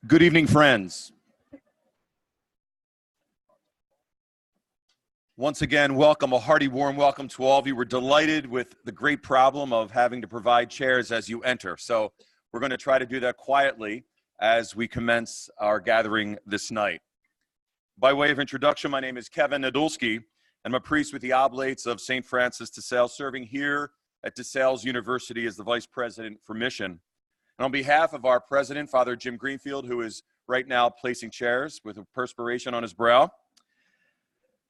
Good evening, friends. Once again, welcome, a hearty, warm welcome to all of you. We're delighted with the great problem of having to provide chairs as you enter. So we're going to try to do that quietly as we commence our gathering this night. By way of introduction, my name is Kevin Nadolski, and I'm a priest with the Oblates of St. Francis DeSales, serving here at DeSales University as the Vice President for Mission. And on behalf of our president, Father Jim Greenfield, who is right now placing chairs with a perspiration on his brow,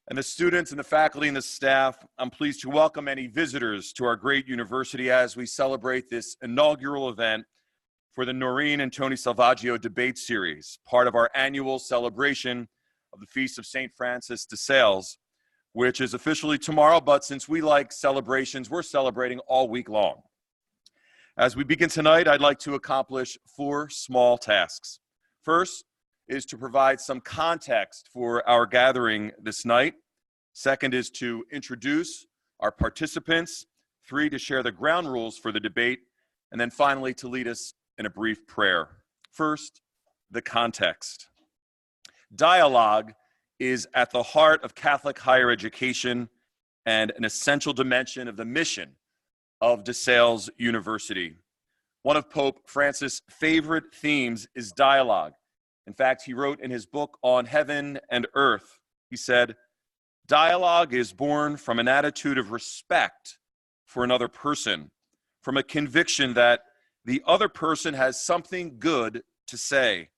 and the students and the faculty and the staff, I'm pleased to welcome any visitors to our great university as we celebrate this inaugural event for the Norene and Tony Salvaggio debate series, part of our annual celebration of the Feast of St. Francis de Sales, which is officially tomorrow, but since we like celebrations, we're celebrating all week long. As we begin tonight, I'd like to accomplish 4 small tasks. First is to provide some context for our gathering this night. Second is to introduce our participants. 3, to share the ground rules for the debate. And then finally, to lead us in a brief prayer. First, the context. Dialogue is at the heart of Catholic higher education and an essential dimension of the mission of DeSales University. One of Pope Francis' favorite themes is dialogue. In fact, he wrote in his book on heaven and earth, he said, "Dialogue is born from an attitude of respect for another person, from a conviction that the other person has something good to say.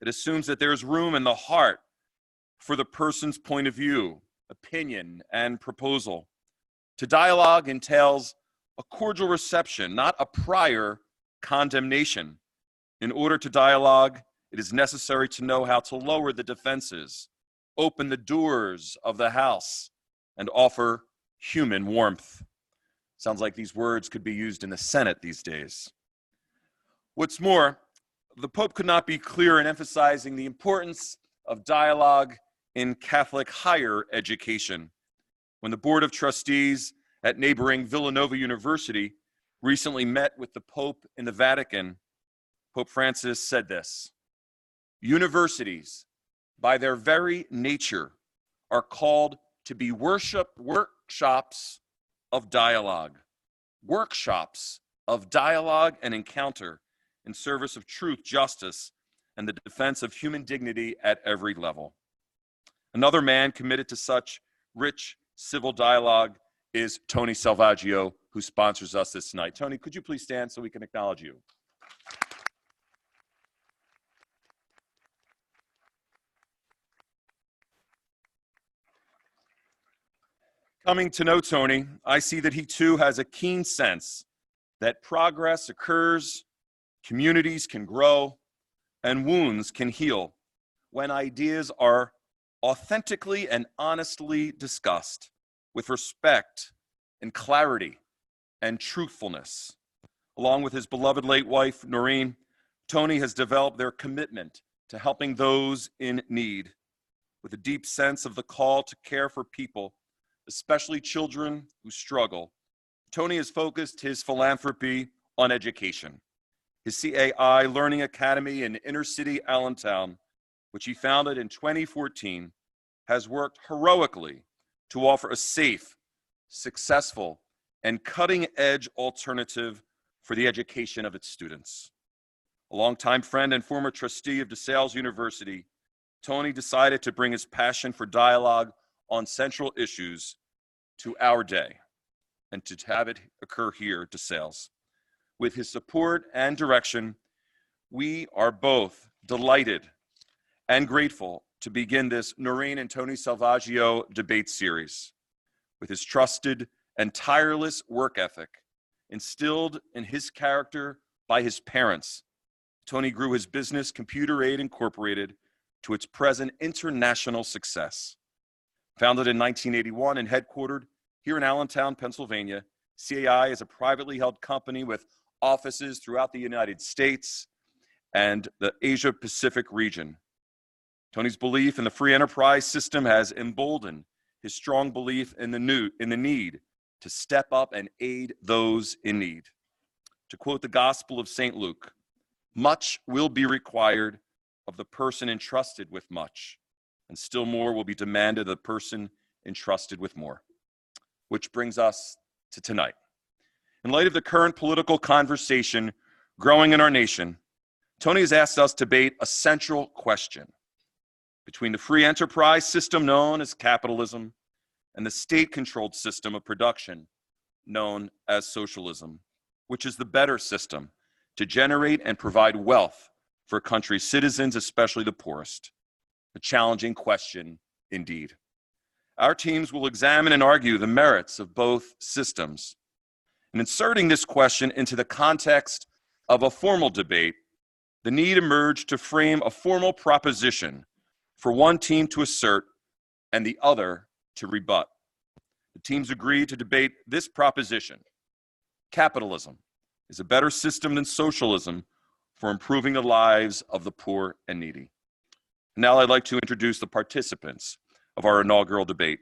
It assumes that there's room in the heart for the person's point of view, opinion, and proposal. To dialogue entails a cordial reception, not a prior condemnation. In order to dialogue, it is necessary to know how to lower the defenses, open the doors of the house, and offer human warmth." Sounds like these words could be used in the Senate these days. What's more, the Pope could not be clearer in emphasizing the importance of dialogue in Catholic higher education. When the Board of Trustees at neighboring Villanova University recently met with the Pope in the Vatican, Pope Francis said this: "Universities, by their very nature, are called to be workshops of dialogue. Workshops of dialogue and encounter in service of truth, justice, and the defense of human dignity at every level." Another man committed to such rich civil dialogue is Tony Salvaggio, who sponsors us this night. Tony, could you please stand so we can acknowledge you? Coming to know Tony, I see that he too has a keen sense that progress occurs, communities can grow, and wounds can heal when ideas are authentically and honestly discussed with respect and clarity and truthfulness. Along with his beloved late wife, Norene, Tony has developed their commitment to helping those in need with a deep sense of the call to care for people, especially children who struggle. Tony has focused his philanthropy on education. His CAI Learning Academy in inner city Allentown, which he founded in 2014, has worked heroically to offer a safe, successful, and cutting-edge alternative for the education of its students. A longtime friend and former trustee of DeSales University, Tony decided to bring his passion for dialogue on central issues to our day and to have it occur here at DeSales. With his support and direction, we are both delighted and grateful to begin this Norene and Tony Salvaggio debate series. With his trusted and tireless work ethic instilled in his character by his parents, Tony grew his business, Computer Aid Incorporated, to its present international success. Founded in 1981 and headquartered here in Allentown, Pennsylvania, CAI is a privately held company with offices throughout the United States and the Asia-Pacific region. Tony's belief in the free enterprise system has emboldened his strong belief in the need to step up and aid those in need. To quote the Gospel of St. Luke, "Much will be required of the person entrusted with much, and still more will be demanded of the person entrusted with more. Which brings us to tonight. In light of the current political conversation growing in our nation, Tony has asked us to debate a central question between the free enterprise system known as capitalism and the state-controlled system of production known as socialism, which is the better system to generate and provide wealth for a country's citizens, especially the poorest. A challenging question indeed. Our teams will examine and argue the merits of both systems. In inserting this question into the context of a formal debate, the need emerged to frame a formal proposition for one team to assert and the other to rebut. The teams agreed to debate this proposition. Capitalism is a better system than socialism for improving the lives of the poor and needy. Now I'd like to introduce the participants of our inaugural debate.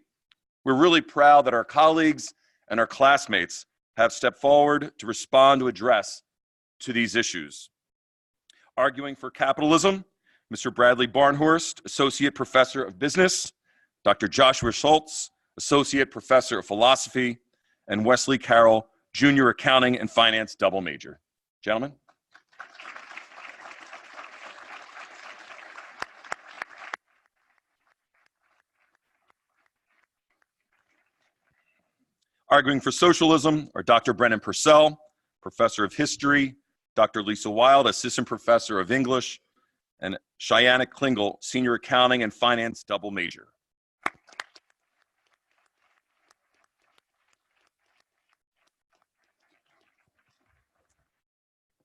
We're really proud that our colleagues and our classmates have stepped forward to respond to address to these issues. Arguing for capitalism, Mr. Bradley Barnhorst, Associate Professor of Business, Dr. Joshua Schulz, Associate Professor of Philosophy, and Wesley Carroll, Junior Accounting and Finance double major. Gentlemen. Arguing for socialism are Dr. Brennan Purcell, Professor of History, Dr. Lisa Wilde, Assistant Professor of English, and Shianna Klingle, Senior Accounting and Finance double major.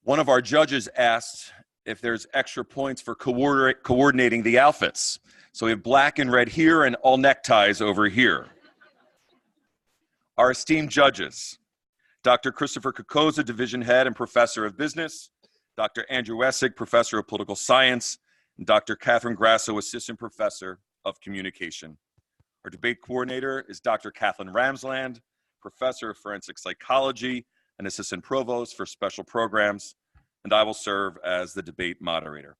One of our judges asked if there's extra points for coordinating the outfits. So we have black and red here and all neckties over here. Our esteemed judges, Dr. Christopher Cocozza, Division Head and Professor of Business, Dr. Andrew Essig, Professor of Political Science, and Dr. Katherine Grasso, Assistant Professor of Communication. Our debate coordinator is Dr. Kathleen Ramsland, Professor of Forensic Psychology and Assistant Provost for Special Programs, and I will serve as the debate moderator.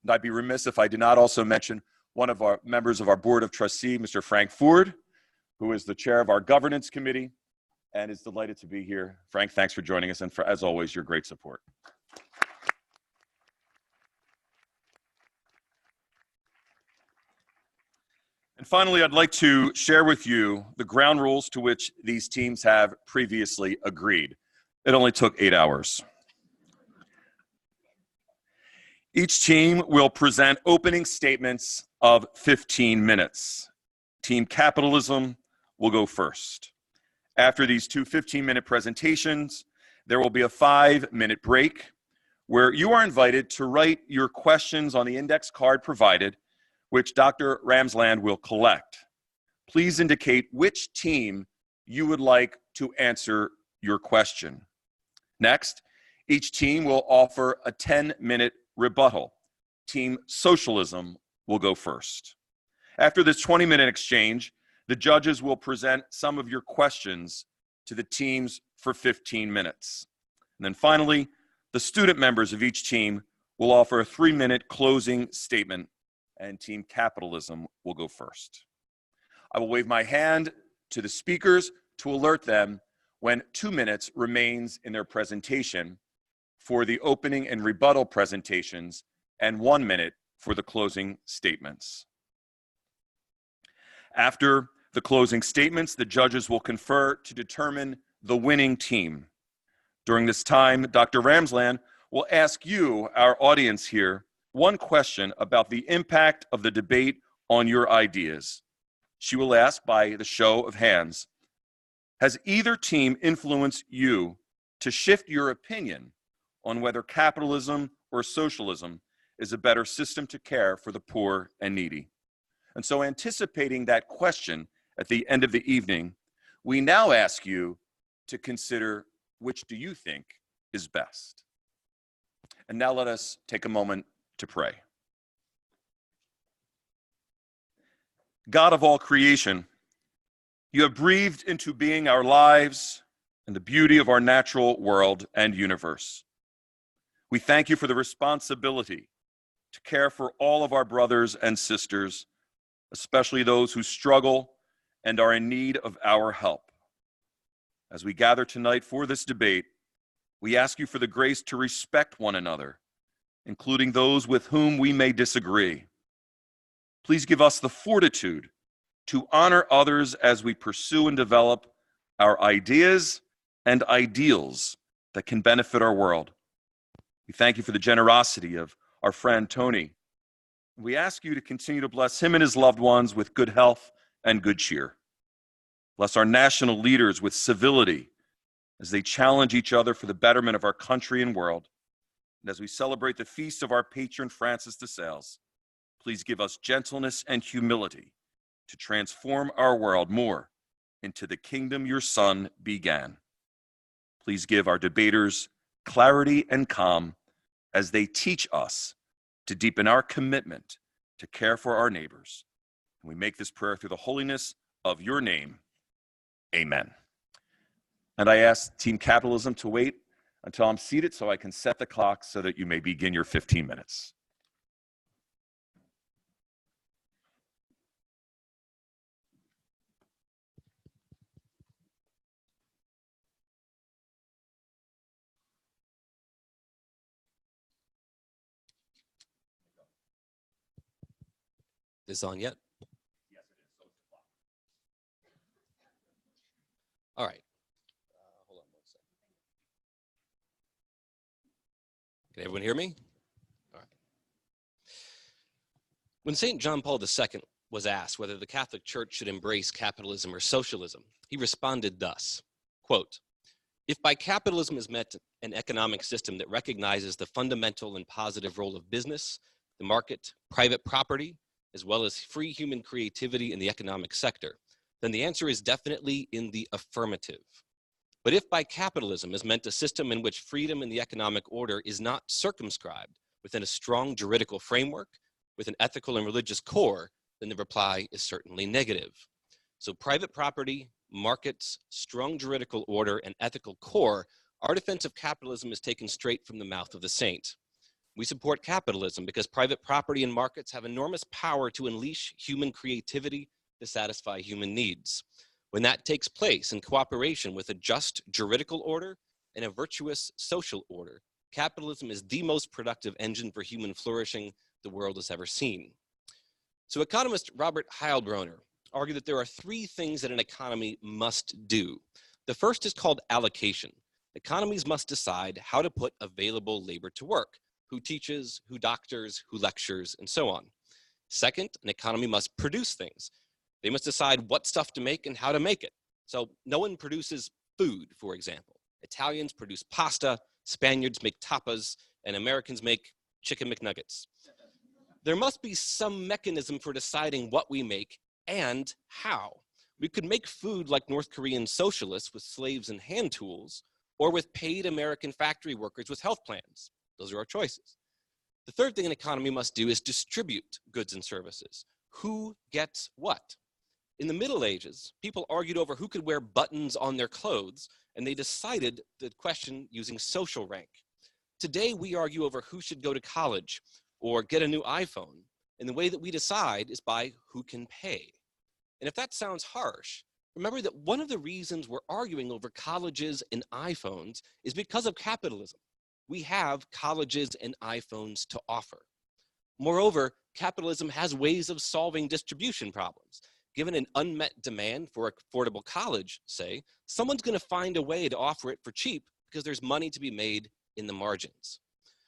And I'd be remiss if I did not also mention one of our members of our Board of Trustees, Mr. Frank Ford, who is the chair of our governance committee and is delighted to be here. Frank, thanks for joining us, and for, as always, your great support. And finally, I'd like to share with you the ground rules to which these teams have previously agreed. It only took 8 hours. Each team will present opening statements of 15 minutes. Team Capitalism will go first. After these two 15-minute presentations, there will be a 5-minute break where you are invited to write your questions on the index card provided, which Dr. Ramsland will collect. Please indicate which team you would like to answer your question. Next, each team will offer a 10-minute rebuttal. Team Socialism will go first. After this 20-minute exchange, the judges will present some of your questions to the teams for 15 minutes. And then finally, the student members of each team will offer a 3-minute closing statement, and Team Capitalism will go first. I will wave my hand to the speakers to alert them when 2 minutes remains in their presentation for the opening and rebuttal presentations and 1 minute for the closing statements. After the closing statements, the judges will confer to determine the winning team. During this time, Dr. Ramsland will ask you, our audience here, one question about the impact of the debate on your ideas. She will ask by the show of hands, has either team influenced you to shift your opinion on whether capitalism or socialism is a better system to care for the poor and needy? And so, anticipating that question at the end of the evening, we now ask you to consider which do you think is best. And now let us take a moment to pray. God of all creation, you have breathed into being our lives and the beauty of our natural world and universe. We thank you for the responsibility to care for all of our brothers and sisters, especially those who struggle and are in need of our help. As we gather tonight for this debate, we ask you for the grace to respect one another, including those with whom we may disagree. Please give us the fortitude to honor others as we pursue and develop our ideas and ideals that can benefit our world. We thank you for the generosity of our friend Tony. We ask you to continue to bless him and his loved ones with good health and good cheer. Bless our national leaders with civility as they challenge each other for the betterment of our country and world. And as we celebrate the feast of our patron Francis DeSales, please give us gentleness and humility to transform our world more into the kingdom your Son began. Please give our debaters clarity and calm as they teach us to deepen our commitment to care for our neighbors. And we make this prayer through the holiness of your name. Amen. And I ask Team Capitalism to wait until I'm seated so I can set the clock so that you may begin your 15 minutes. Is this on yet? Yes, it is. So it's the clock. All right. Hold on 1 second. Can everyone hear me? All right. When St. John Paul II was asked whether the Catholic Church should embrace capitalism or socialism, he responded thus, quote, "If by capitalism is meant an economic system that recognizes the fundamental and positive role of business, the market, private property, as well as free human creativity in the economic sector, then the answer is definitely in the affirmative. But if by capitalism is meant a system in which freedom in the economic order is not circumscribed within a strong juridical framework with an ethical and religious core, then the reply is certainly negative. So private property, markets, strong juridical order, and ethical core, our defense of capitalism is taken straight from the mouth of the saint. We support capitalism because private property and markets have enormous power to unleash human creativity to satisfy human needs. When that takes place in cooperation with a just juridical order and a virtuous social order, capitalism is the most productive engine for human flourishing the world has ever seen. So economist Robert Heilbroner argued that there are 3 things that an economy must do. The first is called allocation. Economies must decide how to put available labor to work. Who teaches, who doctors, who lectures, and so on. Second, an economy must produce things. They must decide what stuff to make and how to make it. So no one produces food, for example. Italians produce pasta, Spaniards make tapas, and Americans make chicken McNuggets. There must be some mechanism for deciding what we make and how. We could make food like North Korean socialists with slaves and hand tools, or with paid American factory workers with health plans. Those are our choices. The third thing an economy must do is distribute goods and services. Who gets what? In the Middle Ages, people argued over who could wear buttons on their clothes, and they decided the question using social rank. Today, we argue over who should go to college or get a new iPhone, and the way that we decide is by who can pay. And if that sounds harsh, remember that one of the reasons we're arguing over colleges and iPhones is because of capitalism. We have colleges and iPhones to offer. Moreover, capitalism has ways of solving distribution problems. Given an unmet demand for affordable college, say, someone's going to find a way to offer it for cheap because there's money to be made in the margins.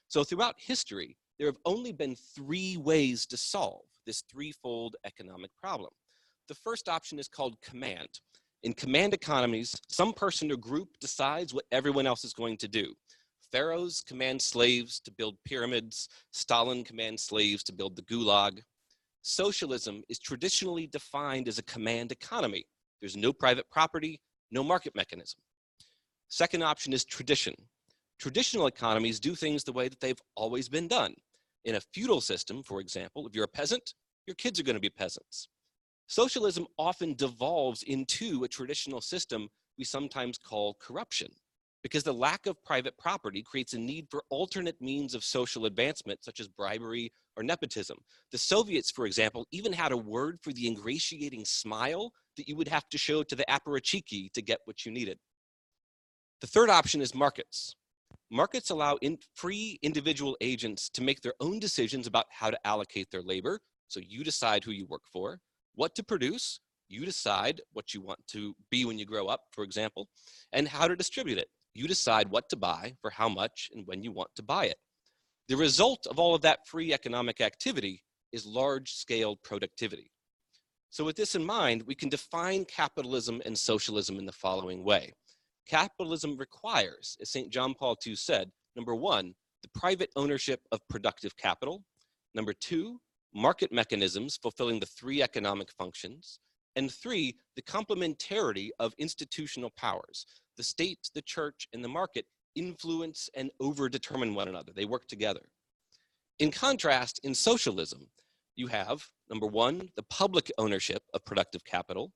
So throughout history, there have only been 3 ways to solve this threefold economic problem. The first option is called command. In command economies, some person or group decides what everyone else is going to do. Pharaohs command slaves to build pyramids. Stalin commands slaves to build the gulag. Socialism is traditionally defined as a command economy. There's no private property, no market mechanism. Second option is tradition. Traditional economies do things the way that they've always been done. In a feudal system, for example, if you're a peasant, your kids are going to be peasants. Socialism often devolves into a traditional system we sometimes call corruption, because the lack of private property creates a need for alternate means of social advancement, such as bribery or nepotism. The Soviets, for example, even had a word for the ingratiating smile that you would have to show to the apparatchiki to get what you needed. The third option is markets. Markets allow free individual agents to make their own decisions about how to allocate their labor. So you decide who you work for, what to produce, you decide what you want to be when you grow up, for example, and how to distribute it. You decide what to buy, for how much, and when you want to buy it. The result of all of that free economic activity is large-scale productivity. So with this in mind, we can define capitalism and socialism in the following way. Capitalism requires, as St. John Paul II said, number one, the private ownership of productive capital. Number two, market mechanisms fulfilling the three economic functions. And three, the complementarity of institutional powers. The state, the church, and the market influence and overdetermine one another. They work together. In contrast, in socialism, you have, number one, the public ownership of productive capital.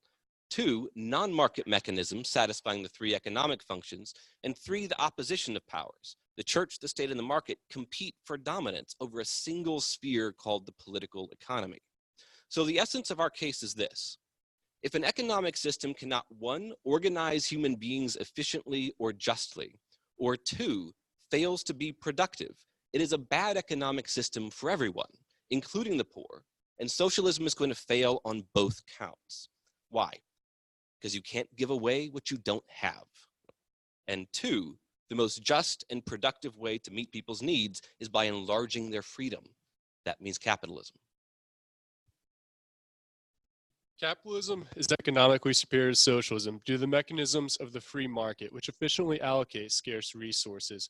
Two, non-market mechanisms satisfying the three economic functions. And three, the opposition of powers. The church, the state, and the market compete for dominance over a single sphere called the political economy. So the essence of our case is this. If an economic system cannot, one, organize human beings efficiently or justly, or two, fails to be productive, it is a bad economic system for everyone, including the poor, and socialism is going to fail on both counts. Why? Because you can't give away what you don't have. And two, the most just and productive way to meet people's needs is by enlarging their freedom. That means capitalism. Capitalism is economically superior to socialism due to the mechanisms of the free market, which efficiently allocate scarce resources.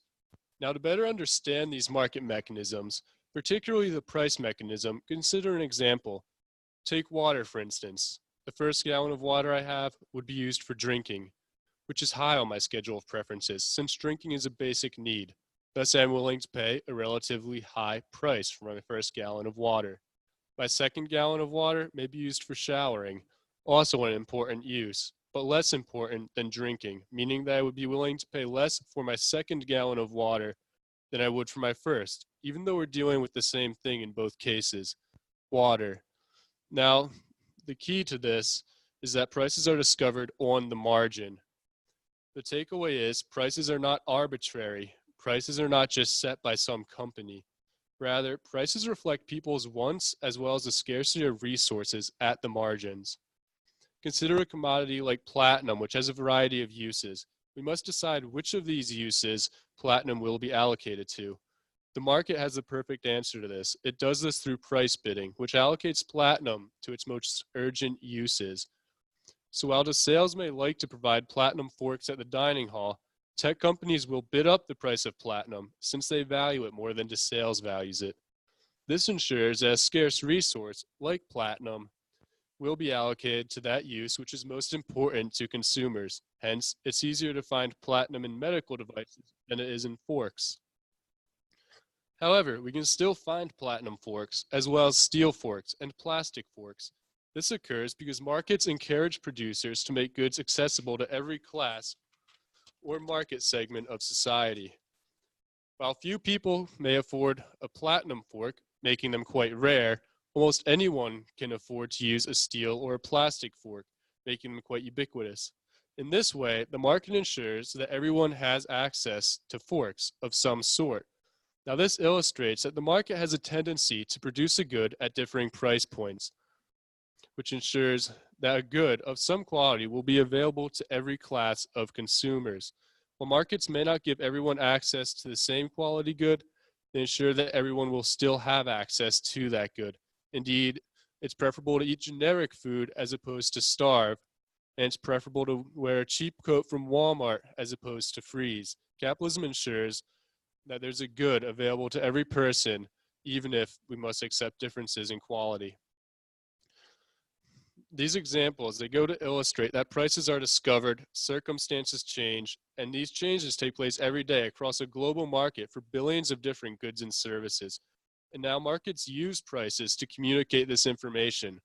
Now, to better understand these market mechanisms, particularly the price mechanism, consider an example. Take water, for instance. The first gallon of water I have would be used for drinking, which is high on my schedule of preferences, since drinking is a basic need. Thus, I'm willing to pay a relatively high price for my first gallon of water. My second gallon of water may be used for showering, also an important use, but less important than drinking, meaning that I would be willing to pay less for my second gallon of water than I would for my first, even though we're dealing with the same thing in both cases, water. Now, the key to this is that prices are discovered on the margin. The takeaway is prices are not arbitrary. Prices are not just set by some company. Rather, prices reflect people's wants as well as the scarcity of resources at the margins. Consider a commodity like platinum, which has a variety of uses. We must decide which of these uses platinum will be allocated to. The market has the perfect answer to this. It does this through price bidding, which allocates platinum to its most urgent uses. So while DeSales may like to provide platinum forks at the dining hall, tech companies will bid up the price of platinum since they value it more than DeSales values it. This ensures that a scarce resource, like platinum, will be allocated to that use which is most important to consumers. Hence, it's easier to find platinum in medical devices than it is in forks. However, we can still find platinum forks, as well as steel forks and plastic forks. This occurs because markets encourage producers to make goods accessible to every class or market segment of society. While few people may afford a platinum fork, making them quite rare, almost anyone can afford to use a steel or a plastic fork, making them quite ubiquitous. In this way, the market ensures that everyone has access to forks of some sort. Now, this illustrates that the market has a tendency to produce a good at differing price points, which ensures that a good of some quality will be available to every class of consumers. While markets may not give everyone access to the same quality good, they ensure that everyone will still have access to that good. Indeed, it's preferable to eat generic food as opposed to starve, and it's preferable to wear a cheap coat from Walmart as opposed to Freeze. Capitalism ensures that there's a good available to every person, even if we must accept differences in quality. These examples, they go to illustrate that prices are discovered, circumstances change, and these changes take place every day across a global market for billions of different goods and services. And now markets use prices to communicate this information.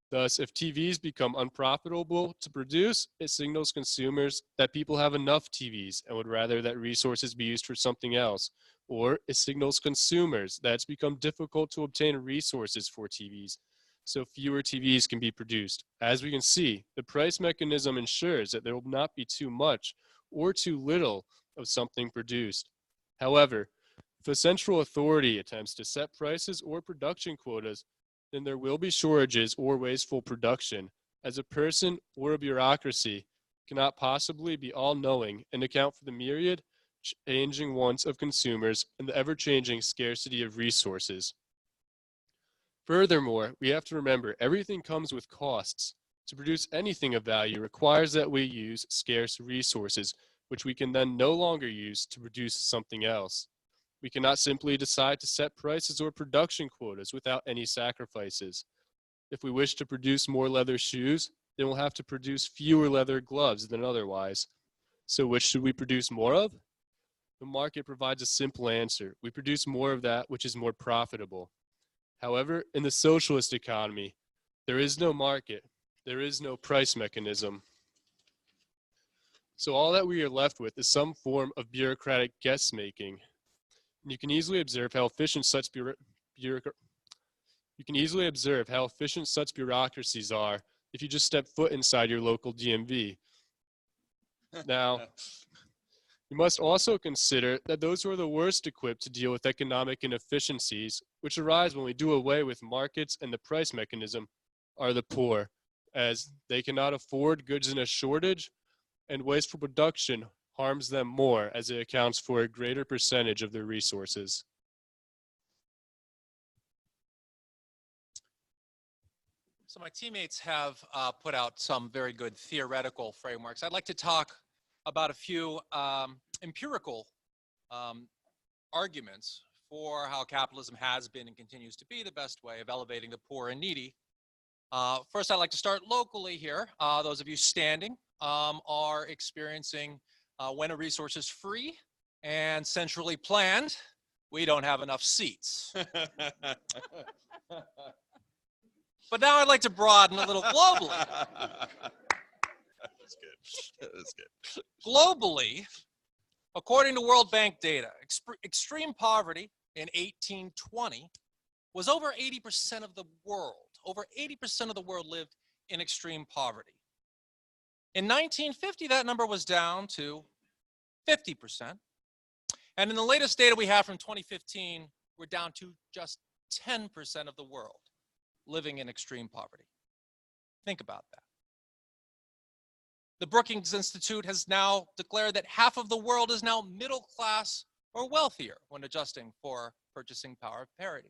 Thus, if TVs become unprofitable to produce, it signals consumers that people have enough TVs and would rather that resources be used for something else. Or it signals consumers that it's become difficult to obtain resources for TVs, so fewer TVs can be produced. As we can see, the price mechanism ensures that there will not be too much or too little of something produced. However, if a central authority attempts to set prices or production quotas, then there will be shortages or wasteful production, as a person or a bureaucracy cannot possibly be all-knowing and account for the myriad changing wants of consumers and the ever-changing scarcity of resources. Furthermore, we have to remember everything comes with costs. To produce anything of value requires that we use scarce resources, which we can then no longer use to produce something else. We cannot simply decide to set prices or production quotas without any sacrifices. If we wish to produce more leather shoes, then we'll have to produce fewer leather gloves than otherwise. So which should we produce more of? The market provides a simple answer. We produce more of that which is more profitable. However, in the socialist economy, there is no market. There is no price mechanism. So all that we are left with is some form of bureaucratic guess-making. You can easily observe how efficient such bureaucracies are if you just step foot inside your local DMV. Now, you must also consider that those who are the worst equipped to deal with economic inefficiencies, which arise when we do away with markets and the price mechanism, are the poor, as they cannot afford goods in a shortage, and wasteful production harms them more as it accounts for a greater percentage of their resources. So my teammates have put out some very good theoretical frameworks. I'd like to talk about a few empirical arguments for how capitalism has been and continues to be the best way of elevating the poor and needy. First, I'd like to start locally here. Those of you standing are experiencing when a resource is free and centrally planned, we don't have enough seats. But now I'd like to broaden a little globally. That's good. That's good. Globally, according to World Bank data, extreme poverty in 1820 was over 80% of the world. Over 80% of the world lived in extreme poverty. In 1950, that number was down to 50%. And in the latest data we have from 2015, we're down to just 10% of the world living in extreme poverty. Think about that. The Brookings Institute has now declared that half of the world is now middle class or wealthier when adjusting for purchasing power parity.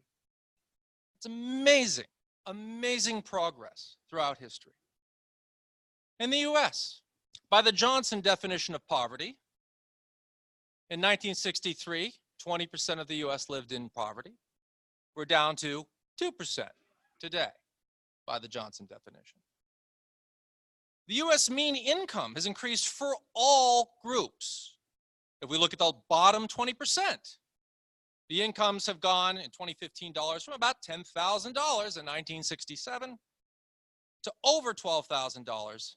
It's amazing, amazing progress throughout history. In the US, by the Johnson definition of poverty, in 1963, 20% of the US lived in poverty. We're down to 2% today by the Johnson definition. The US mean income has increased for all groups. If we look at the bottom 20%, the incomes have gone in 2015 dollars from about $10,000 in 1967 to over $12,000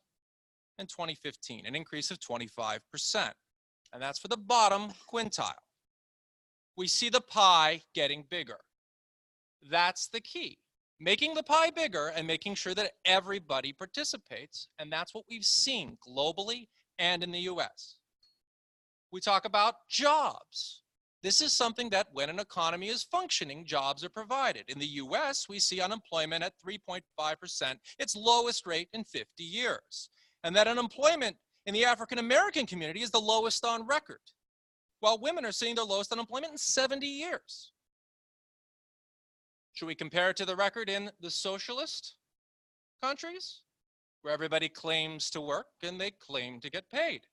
in 2015, an increase of 25%. And that's for the bottom quintile. We see the pie getting bigger. That's the key. Making the pie bigger and making sure that everybody participates. And that's what we've seen globally and in the US. We talk about jobs. This is something that when an economy is functioning, jobs are provided. In the US, we see unemployment at 3.5%, its lowest rate in 50 years. And that unemployment in the African American community is the lowest on record, while women are seeing their lowest unemployment in 70 years. Should we compare it to the record in the socialist countries, where everybody claims to work and they claim to get paid?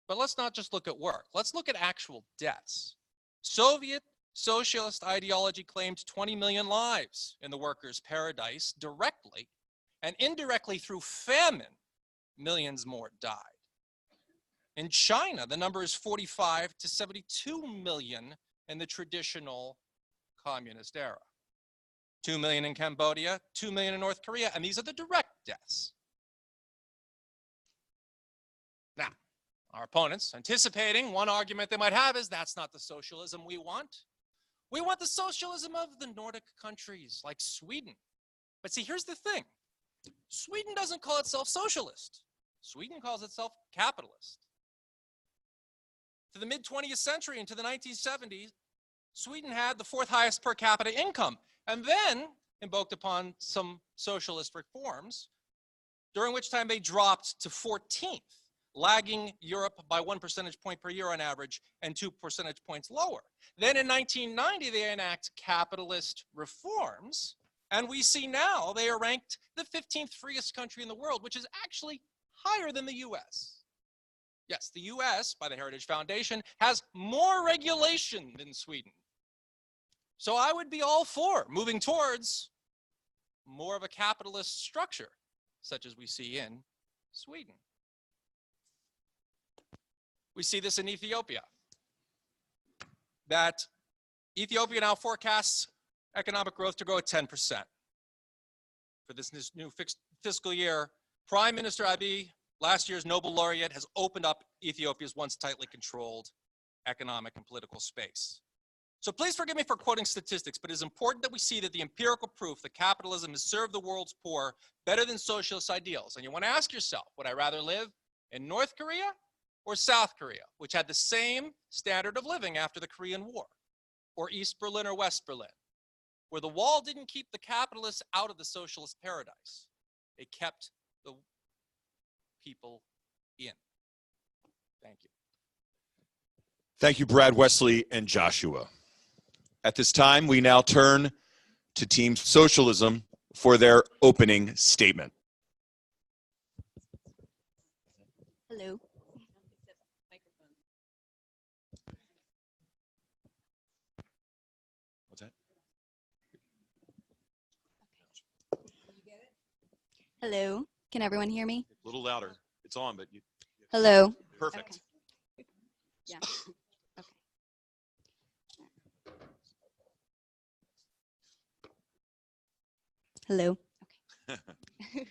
But let's not just look at work. Let's look at actual deaths. Soviet socialist ideology claimed 20 million lives in the workers' paradise directly, and indirectly through famine, millions more died. In China, the number is 45 to 72 million in the traditional communist era. 2 million in Cambodia, 2 million in North Korea, and these are the direct deaths. Now, our opponents, anticipating one argument they might have is that's not the socialism we want. We want the socialism of the Nordic countries like Sweden. But see, here's the thing. Sweden doesn't call itself socialist. Sweden calls itself capitalist. To the mid-20th century into the 1970s, Sweden had the 4th highest per capita income, and then embarked upon some socialist reforms, during which time they dropped to 14th, lagging Europe by 1 percentage point per year on average and 2 percentage points lower. Then in 1990, they enact capitalist reforms, and we see now they are ranked the 15th freest country in the world, which is actually higher than the US. Yes, the US, by the Heritage Foundation, has more regulation than Sweden. So I would be all for moving towards more of a capitalist structure, such as we see in Sweden. We see this in Ethiopia, that Ethiopia now forecasts economic growth to grow at 10%. For this new fiscal year, Prime Minister Abiy, last year's Nobel laureate, has opened up Ethiopia's once tightly controlled economic and political space. So please forgive me for quoting statistics, but it is important that we see that the empirical proof that capitalism has served the world's poor better than socialist ideals. And you want to ask yourself, would I rather live in North Korea or South Korea, which had the same standard of living after the Korean War, or East Berlin or West Berlin, where the wall didn't keep the capitalists out of the socialist paradise. It kept the people in. Thank you. Thank you, Brad, Wesley, and Joshua. At this time, we now turn to Team Socialism for their opening statement. Hello. What's that? Hello. Can everyone hear me? A little louder. It's on, but you. Hello. Perfect. Okay. Yeah. Okay. Hello. Okay.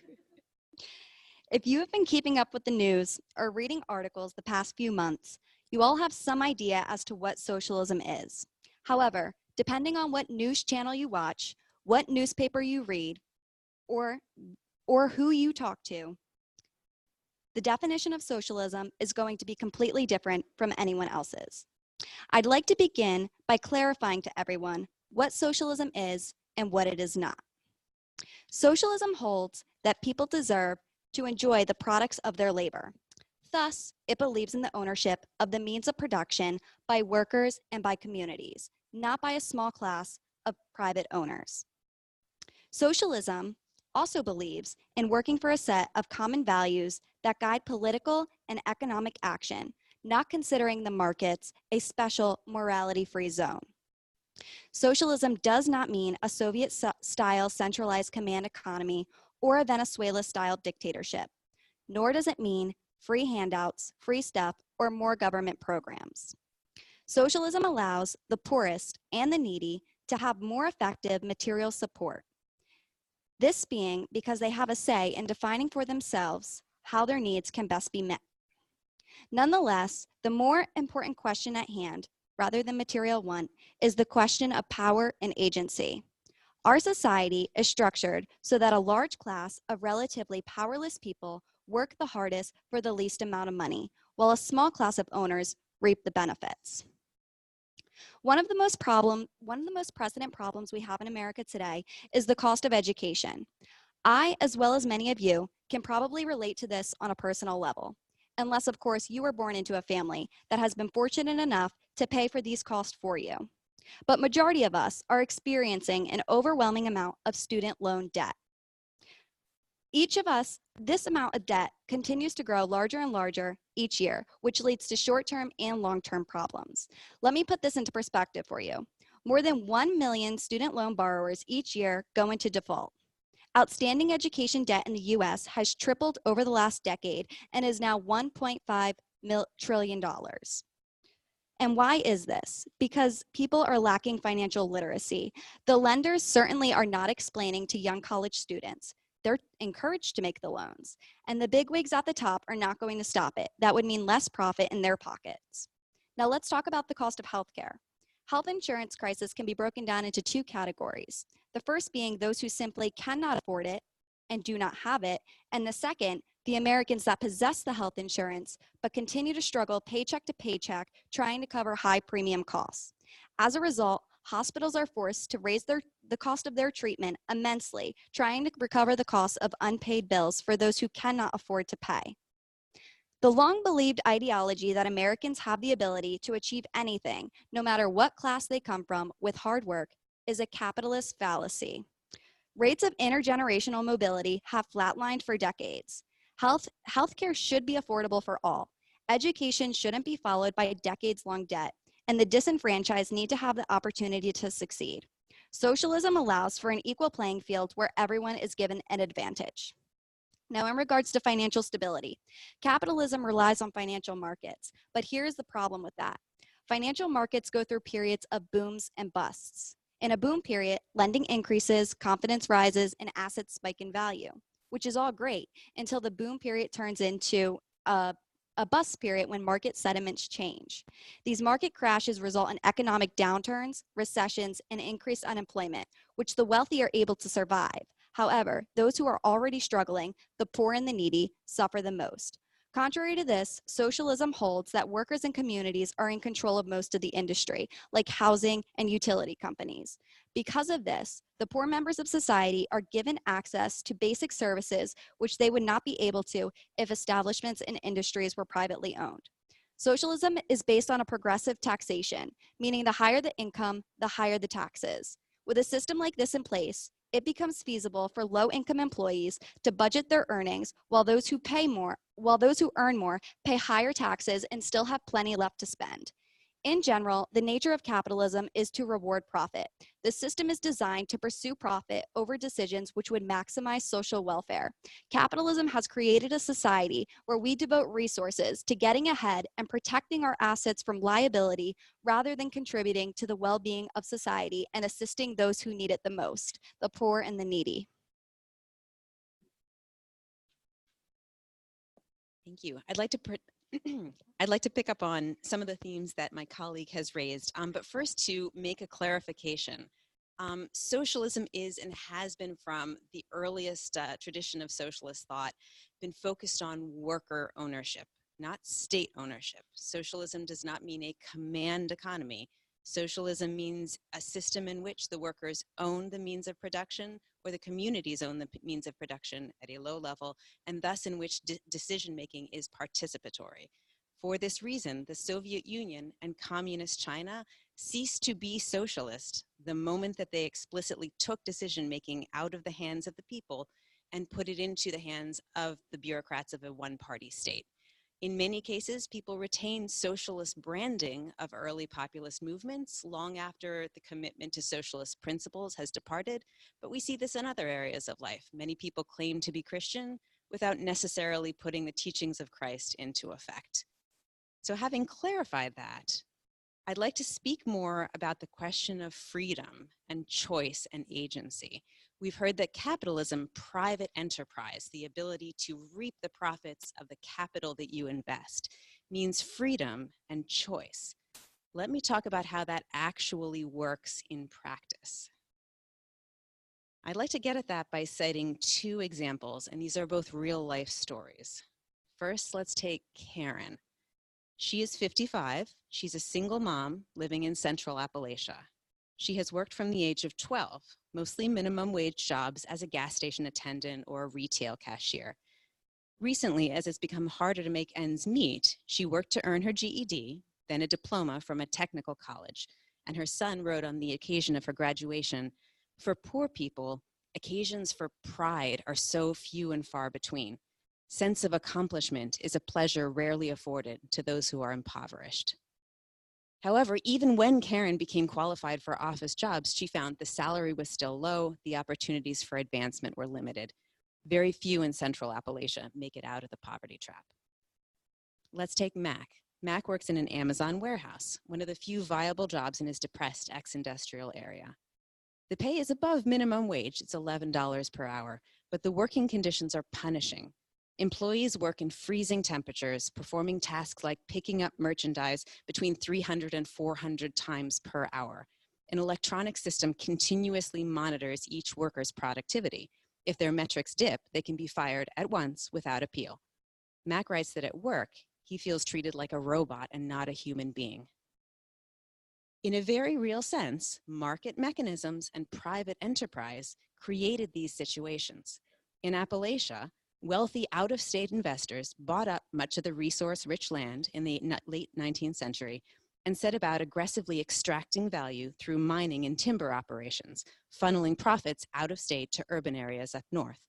If you have been keeping up with the news or reading articles the past few months, you all have some idea as to what socialism is. However, depending on what news channel you watch, what newspaper you read, or who you talk to, the definition of socialism is going to be completely different from anyone else's. I'd like to begin by clarifying to everyone what socialism is and what it is not. Socialism holds that people deserve to enjoy the products of their labor. Thus, it believes in the ownership of the means of production by workers and by communities, not by a small class of private owners. Socialism also believes in working for a set of common values that guide political and economic action, not considering the markets a special morality-free zone. Socialism does not mean a Soviet-style centralized command economy or a Venezuela-style dictatorship, nor does it mean free handouts, free stuff, or more government programs. Socialism allows the poorest and the needy to have more effective material support. This being because they have a say in defining for themselves how their needs can best be met. Nonetheless, the more important question at hand, rather than material one, is the question of power and agency. Our society is structured so that a large class of relatively powerless people work the hardest for the least amount of money, while a small class of owners reap the benefits. One of the most precedent problems we have in America today is the cost of education. I, as well as many of you, can probably relate to this on a personal level, unless, of course, you were born into a family that has been fortunate enough to pay for these costs for you. But majority of us are experiencing an overwhelming amount of student loan debt. Each of us, this amount of debt continues to grow larger and larger each year, which leads to short-term and long-term problems. Let me put this into perspective for you. More than 1 million student loan borrowers each year go into default. Outstanding education debt in the US has tripled over the last decade and is now $1.5 trillion. And why is this? Because people are lacking financial literacy. The lenders certainly are not explaining to young college students. They're encouraged to make the loans. And the bigwigs at the top are not going to stop it. That would mean less profit in their pockets. Now let's talk about the cost of healthcare. Health insurance crisis can be broken down into two categories. The first being those who simply cannot afford it and do not have it. And the second, the Americans that possess the health insurance but continue to struggle paycheck to paycheck trying to cover high premium costs. As a result, hospitals are forced to raise the cost of their treatment immensely, trying to recover the cost of unpaid bills for those who cannot afford to pay. The long-believed ideology that Americans have the ability to achieve anything, no matter what class they come from, with hard work, is a capitalist fallacy. Rates of intergenerational mobility have flatlined for decades. Healthcare should be affordable for all. Education shouldn't be followed by decades-long debt, and the disenfranchised need to have the opportunity to succeed. Socialism allows for an equal playing field where everyone is given an advantage. Now, in regards to financial stability, capitalism relies on financial markets, but here's the problem with that. Financial markets go through periods of booms and busts. In a boom period, lending increases, confidence rises, and assets spike in value, which is all great until the boom period turns into a bust period when market sentiments change. These market crashes result in economic downturns, recessions, and increased unemployment, which the wealthy are able to survive. However, those who are already struggling, the poor and the needy, suffer the most. Contrary to this, socialism holds that workers and communities are in control of most of the industry, like housing and utility companies. Because of this, the poor members of society are given access to basic services which they would not be able to if establishments and industries were privately owned. Socialism is based on a progressive taxation, meaning the higher the income, the higher the taxes. With a system like this in place, it becomes feasible for low-income employees to budget their earnings while those who earn more pay higher taxes and still have plenty left to spend. In general, the nature of capitalism is to reward profit. The system is designed to pursue profit over decisions which would maximize social welfare. Capitalism has created a society where we devote resources to getting ahead and protecting our assets from liability rather than contributing to the well-being of society and assisting those who need it the most, the poor and the needy. Thank you. I'd like to pick up on some of the themes that my colleague has raised, but first to make a clarification. Socialism is and has been from the earliest tradition of socialist thought been focused on worker ownership, not state ownership. Socialism does not mean a command economy. Socialism means a system in which the workers own the means of production or the communities own the means of production at a low level, and thus in which decision-making is participatory. For this reason, the Soviet Union and Communist China ceased to be socialist the moment that they explicitly took decision-making out of the hands of the people and put it into the hands of the bureaucrats of a one-party state. In many cases, people retain socialist branding of early populist movements long after the commitment to socialist principles has departed, but we see this in other areas of life. Many people claim to be Christian without necessarily putting the teachings of Christ into effect. So having clarified that, I'd like to speak more about the question of freedom and choice and agency. We've heard that capitalism, private enterprise, the ability to reap the profits of the capital that you invest, means freedom and choice. Let me talk about how that actually works in practice. I'd like to get at that by citing two examples, and these are both real life stories. First, let's take Karen. She is 55. She's a single mom living in Central Appalachia. She has worked from the age of 12, mostly minimum wage jobs as a gas station attendant or a retail cashier. Recently, as it's become harder to make ends meet, she worked to earn her GED, then a diploma from a technical college, and her son wrote on the occasion of her graduation, "For poor people, occasions for pride are so few and far between. Sense of accomplishment is a pleasure rarely afforded to those who are impoverished." However, even when Karen became qualified for office jobs, she found the salary was still low, the opportunities for advancement were limited. Very few in Central Appalachia make it out of the poverty trap. Let's take Mac. Mac works in an Amazon warehouse, one of the few viable jobs in his depressed ex-industrial area. The pay is above minimum wage, it's $11 per hour, but the working conditions are punishing. Employees work in freezing temperatures, performing tasks like picking up merchandise between 300 and 400 times per hour. An electronic system continuously monitors each worker's productivity. If their metrics dip, they can be fired at once without appeal. Mac writes that at work, he feels treated like a robot and not a human being. In a very real sense, market mechanisms and private enterprise created these situations. In Appalachia, wealthy out-of-state investors bought up much of the resource-rich land in the late 19th century and set about aggressively extracting value through mining and timber operations, funneling profits out of state to urban areas up north.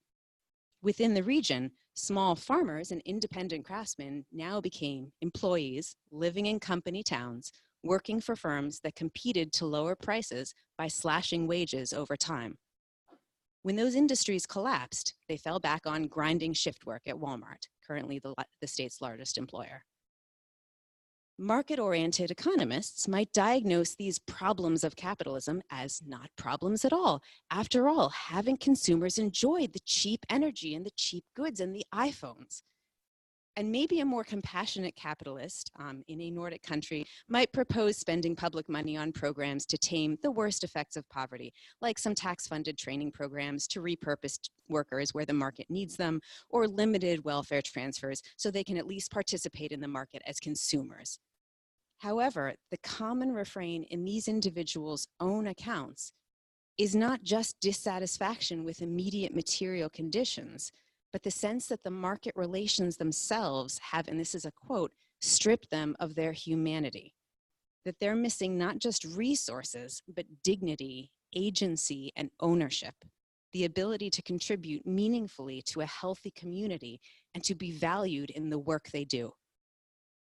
Within the region, small farmers and independent craftsmen now became employees living in company towns, working for firms that competed to lower prices by slashing wages over time. When those industries collapsed, they fell back on grinding shift work at Walmart, currently the state's largest employer. Market-oriented economists might diagnose these problems of capitalism as not problems at all. After all, haven't consumers enjoyed the cheap energy and the cheap goods and the iPhones? And maybe a more compassionate capitalist in a Nordic country might propose spending public money on programs to tame the worst effects of poverty, like some tax-funded training programs to repurpose workers where the market needs them, or limited welfare transfers so they can at least participate in the market as consumers. However, the common refrain in these individuals' own accounts is not just dissatisfaction with immediate material conditions, but the sense that the market relations themselves have, and this is a quote, stripped them of their humanity. That they're missing not just resources, but dignity, agency, and ownership. The ability to contribute meaningfully to a healthy community and to be valued in the work they do.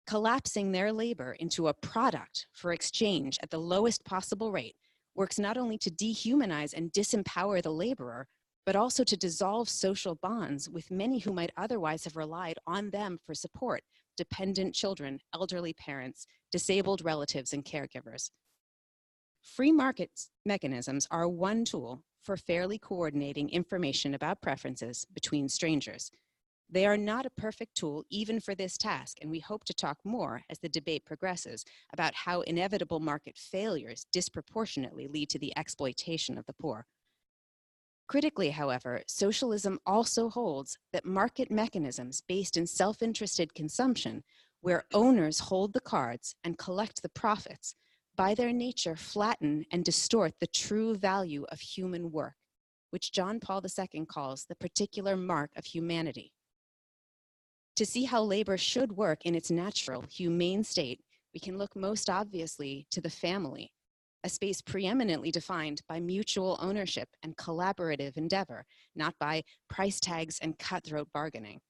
Collapsing their labor into a product for exchange at the lowest possible rate works not only to dehumanize and disempower the laborer, but also to dissolve social bonds with many who might otherwise have relied on them for support, dependent children, elderly parents, disabled relatives, and caregivers. Free market mechanisms are one tool for fairly coordinating information about preferences between strangers. They are not a perfect tool even for this task, and we hope to talk more as the debate progresses about how inevitable market failures disproportionately lead to the exploitation of the poor. Critically, however, socialism also holds that market mechanisms based in self-interested consumption, where owners hold the cards and collect the profits, by their nature flatten and distort the true value of human work, which John Paul II calls the particular mark of humanity. To see how labor should work in its natural, humane state, we can look most obviously to the family, a space preeminently defined by mutual ownership and collaborative endeavor, not by price tags and cutthroat bargaining.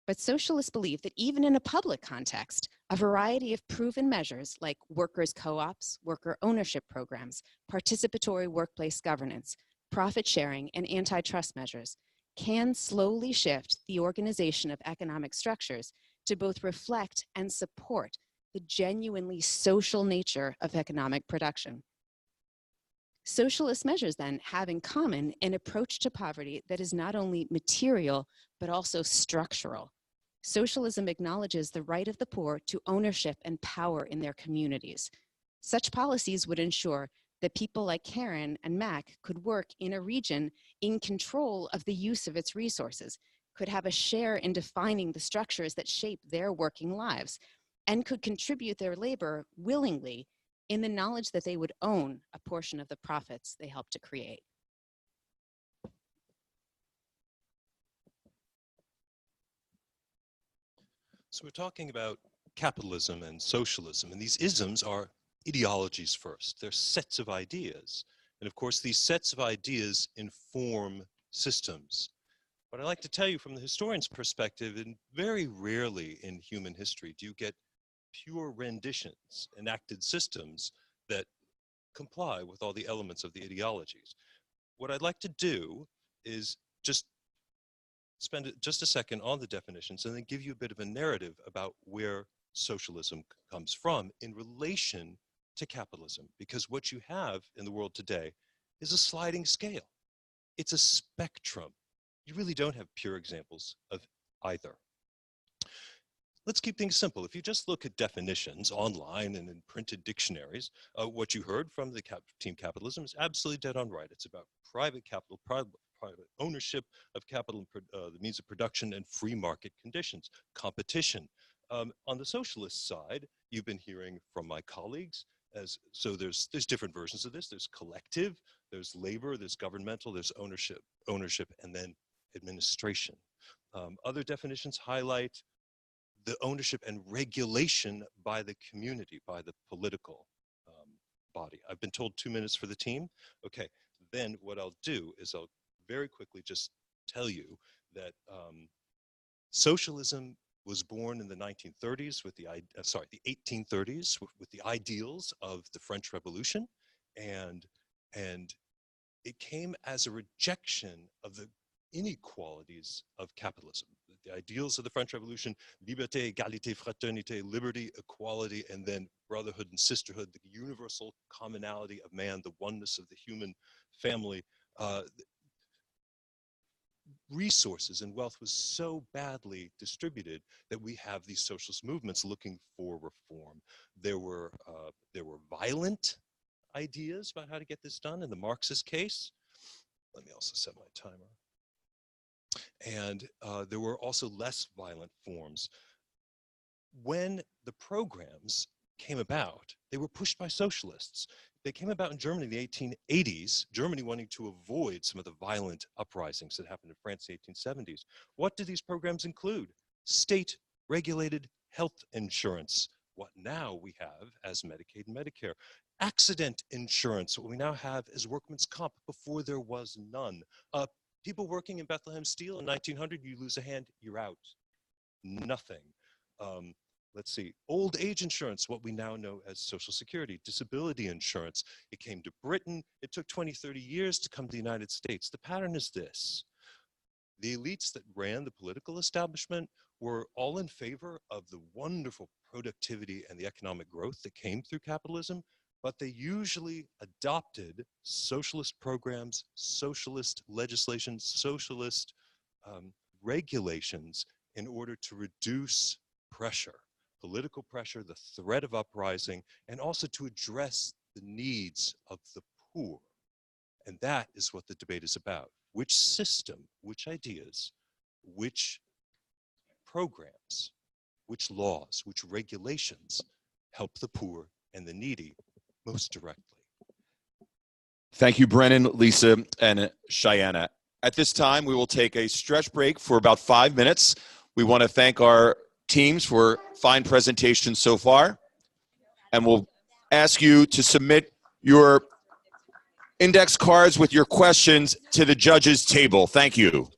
But socialists believe that even in a public context, a variety of proven measures like workers' co-ops, worker ownership programs, participatory workplace governance, profit sharing, and antitrust measures can slowly shift the organization of economic structures to both reflect and support the genuinely social nature of economic production. Socialist measures then have in common an approach to poverty that is not only material, but also structural. Socialism acknowledges the right of the poor to ownership and power in their communities. Such policies would ensure that people like Karen and Mac could work in a region in control of the use of its resources, could have a share in defining the structures that shape their working lives, and could contribute their labor willingly in the knowledge that they would own a portion of the profits they helped to create. So we're talking about capitalism and socialism, and these isms are ideologies first. They're sets of ideas. And of course, these sets of ideas inform systems. But I'd like to tell you from the historian's perspective, and very rarely in human history do you get pure renditions, enacted systems that comply with all the elements of the ideologies. What I'd like to do is just spend just a second on the definitions and then give you a bit of a narrative about where socialism comes from in relation to capitalism, because what you have in the world today is a sliding scale. It's a spectrum. You really don't have pure examples of either. Let's keep things simple. If you just look at definitions online and in printed dictionaries, what you heard from the team Capitalism is absolutely dead on right. It's about private capital, private ownership of capital, the means of production, and free market conditions, competition. On the socialist side, you've been hearing from my colleagues, so there's different versions of this. There's collective, there's labor, there's governmental, there's ownership, and then administration. Other definitions highlight the ownership and regulation by the community, by the political body. I've been told 2 minutes for the team. Okay, then what I'll do is I'll very quickly just tell you that socialism was born in the 1930s with the 1830s with the ideals of the French Revolution, and it came as a rejection of the inequalities of capitalism. The ideals of the French Revolution: liberté, égalité, fraternité, liberty, equality, and then brotherhood and sisterhood, the universal commonality of man, the oneness of the human family. Resources and wealth was so badly distributed that we have these socialist movements looking for reform. There were violent ideas about how to get this done in the Marxist case. Let me also set my timer. And there were also less violent forms. When the programs came about, they were pushed by socialists. They came about in Germany in the 1880s, Germany wanting to avoid some of the violent uprisings that happened in France in the 1870s. What do these programs include? State-regulated health insurance, what now we have as Medicaid and Medicare. Accident insurance, what we now have is workman's comp. Before there was none. People working in Bethlehem Steel in 1900, you lose a hand, you're out. Nothing. Let's see, old age insurance, what we now know as Social Security, disability insurance. It came to Britain. It took 20, 30 years to come to the United States. The pattern is this. The elites that ran the political establishment were all in favor of the wonderful productivity and the economic growth that came through capitalism, but they usually adopted socialist programs, socialist legislation, socialist regulations in order to reduce pressure, political pressure, the threat of uprising, and also to address the needs of the poor. And that is what the debate is about. Which system, which ideas, which programs, which laws, which regulations help the poor and the needy most directly? Thank you, Brennan, Lisa, and Shianna. At this time, we will take a stretch break for about 5 minutes. We want to thank our teams for fine presentations so far, and we'll ask you to submit your index cards with your questions to the judges' table. Thank you.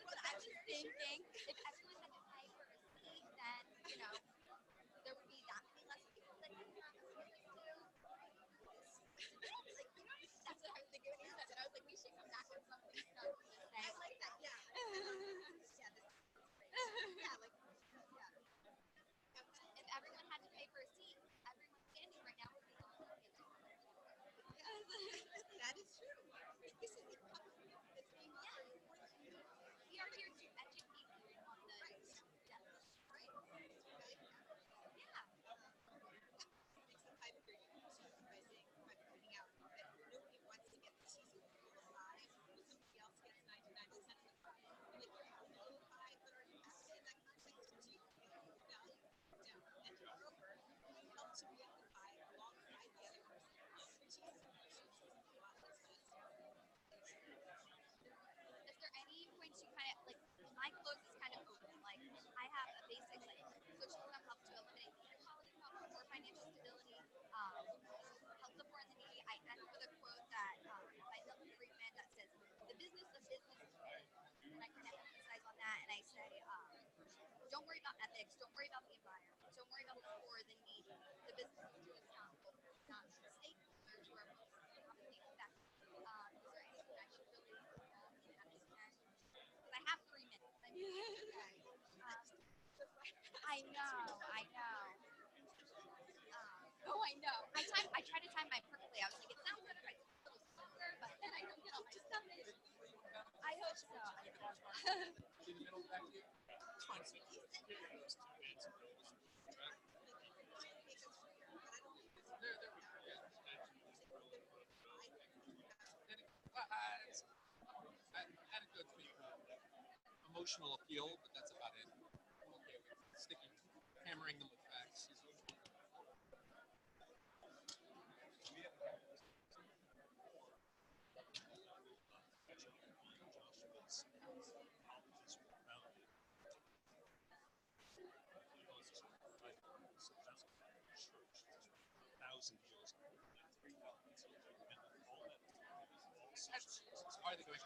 But I'm just saying In the middle back here? It's fine. There we go. Yeah. Anecdotes make emotional appeal, but that's about it. I'm okay with sticking, hammering them with facts.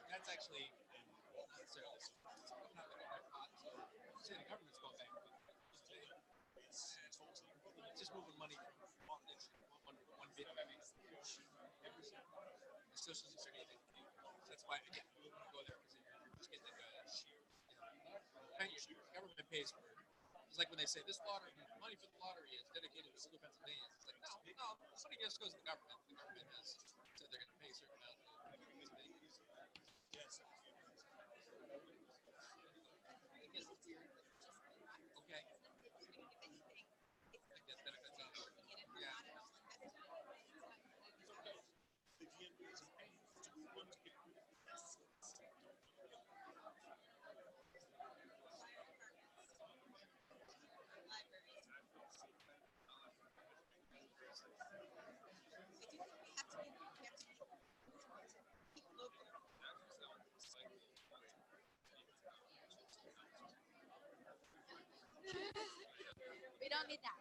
That's actually not necessarily say the government's going bankrupt. It's just moving money from one bit of every the socialists are anything. That's why again we want to go there because you're just getting the government pays for it. It's like when they say this lottery money for the lottery is dedicated to Blue Pennsylvania. It's like no, money just goes to the government. The government has said they're going to pay a certain amount. Yes. Okay. I guess benefits on it. Yeah. The DMV is paying to want to get We don't need that.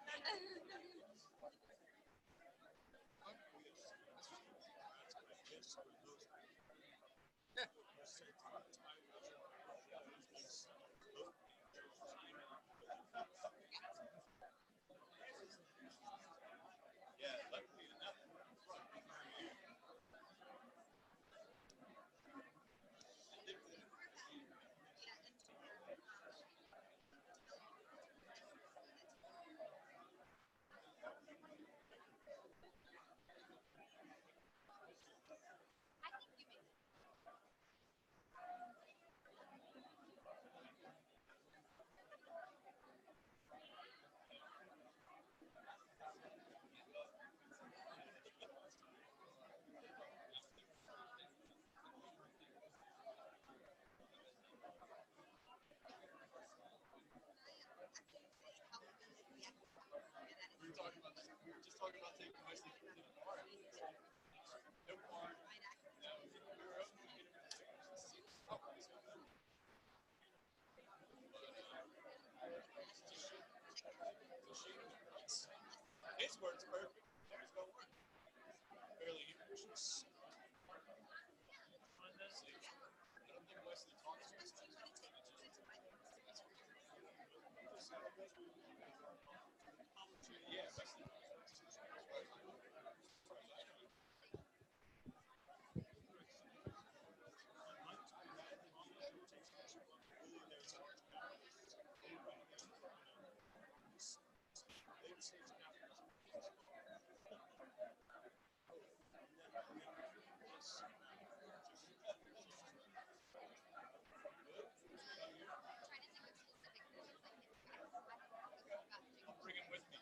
We were just talking about taking Wesley to the bar. No bar. His word's perfect. There's no word. Barely even Schulz. Honestly, I don't think Wesley talks to us. Yeah, Wesley. Bring him with me.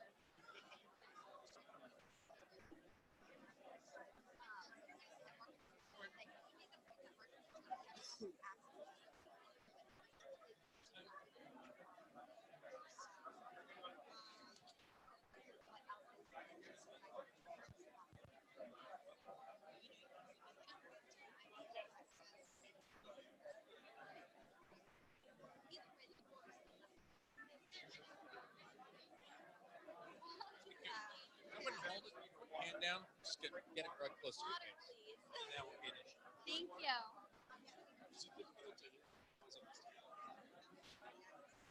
I wouldn't hold it. Put your hand down. Just get it right close to your face. And that won't be an issue. Thank you.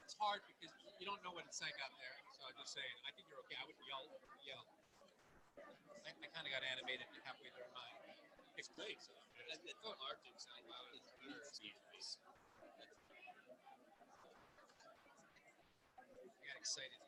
It's hard because you don't know what it's like out there. So I'm just saying, I think you're okay. I wouldn't yell. I kind of got animated halfway through mine. It's great. So it's hard to sound loud. I got excited.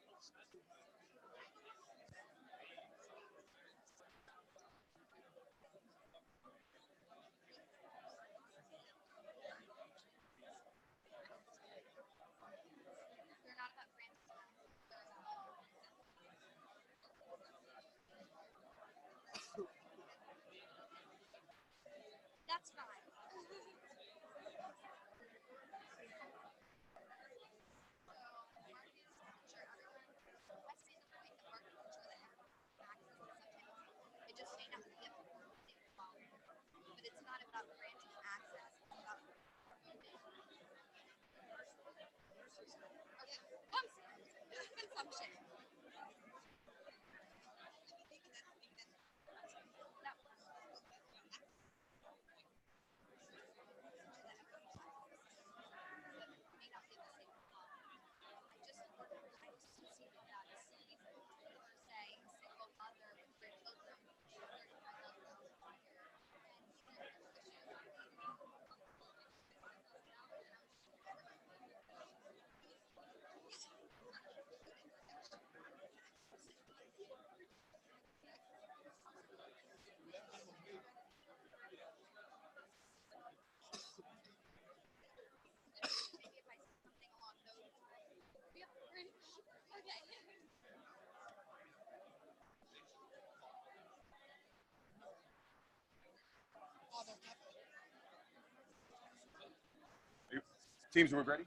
Teams, we're ready?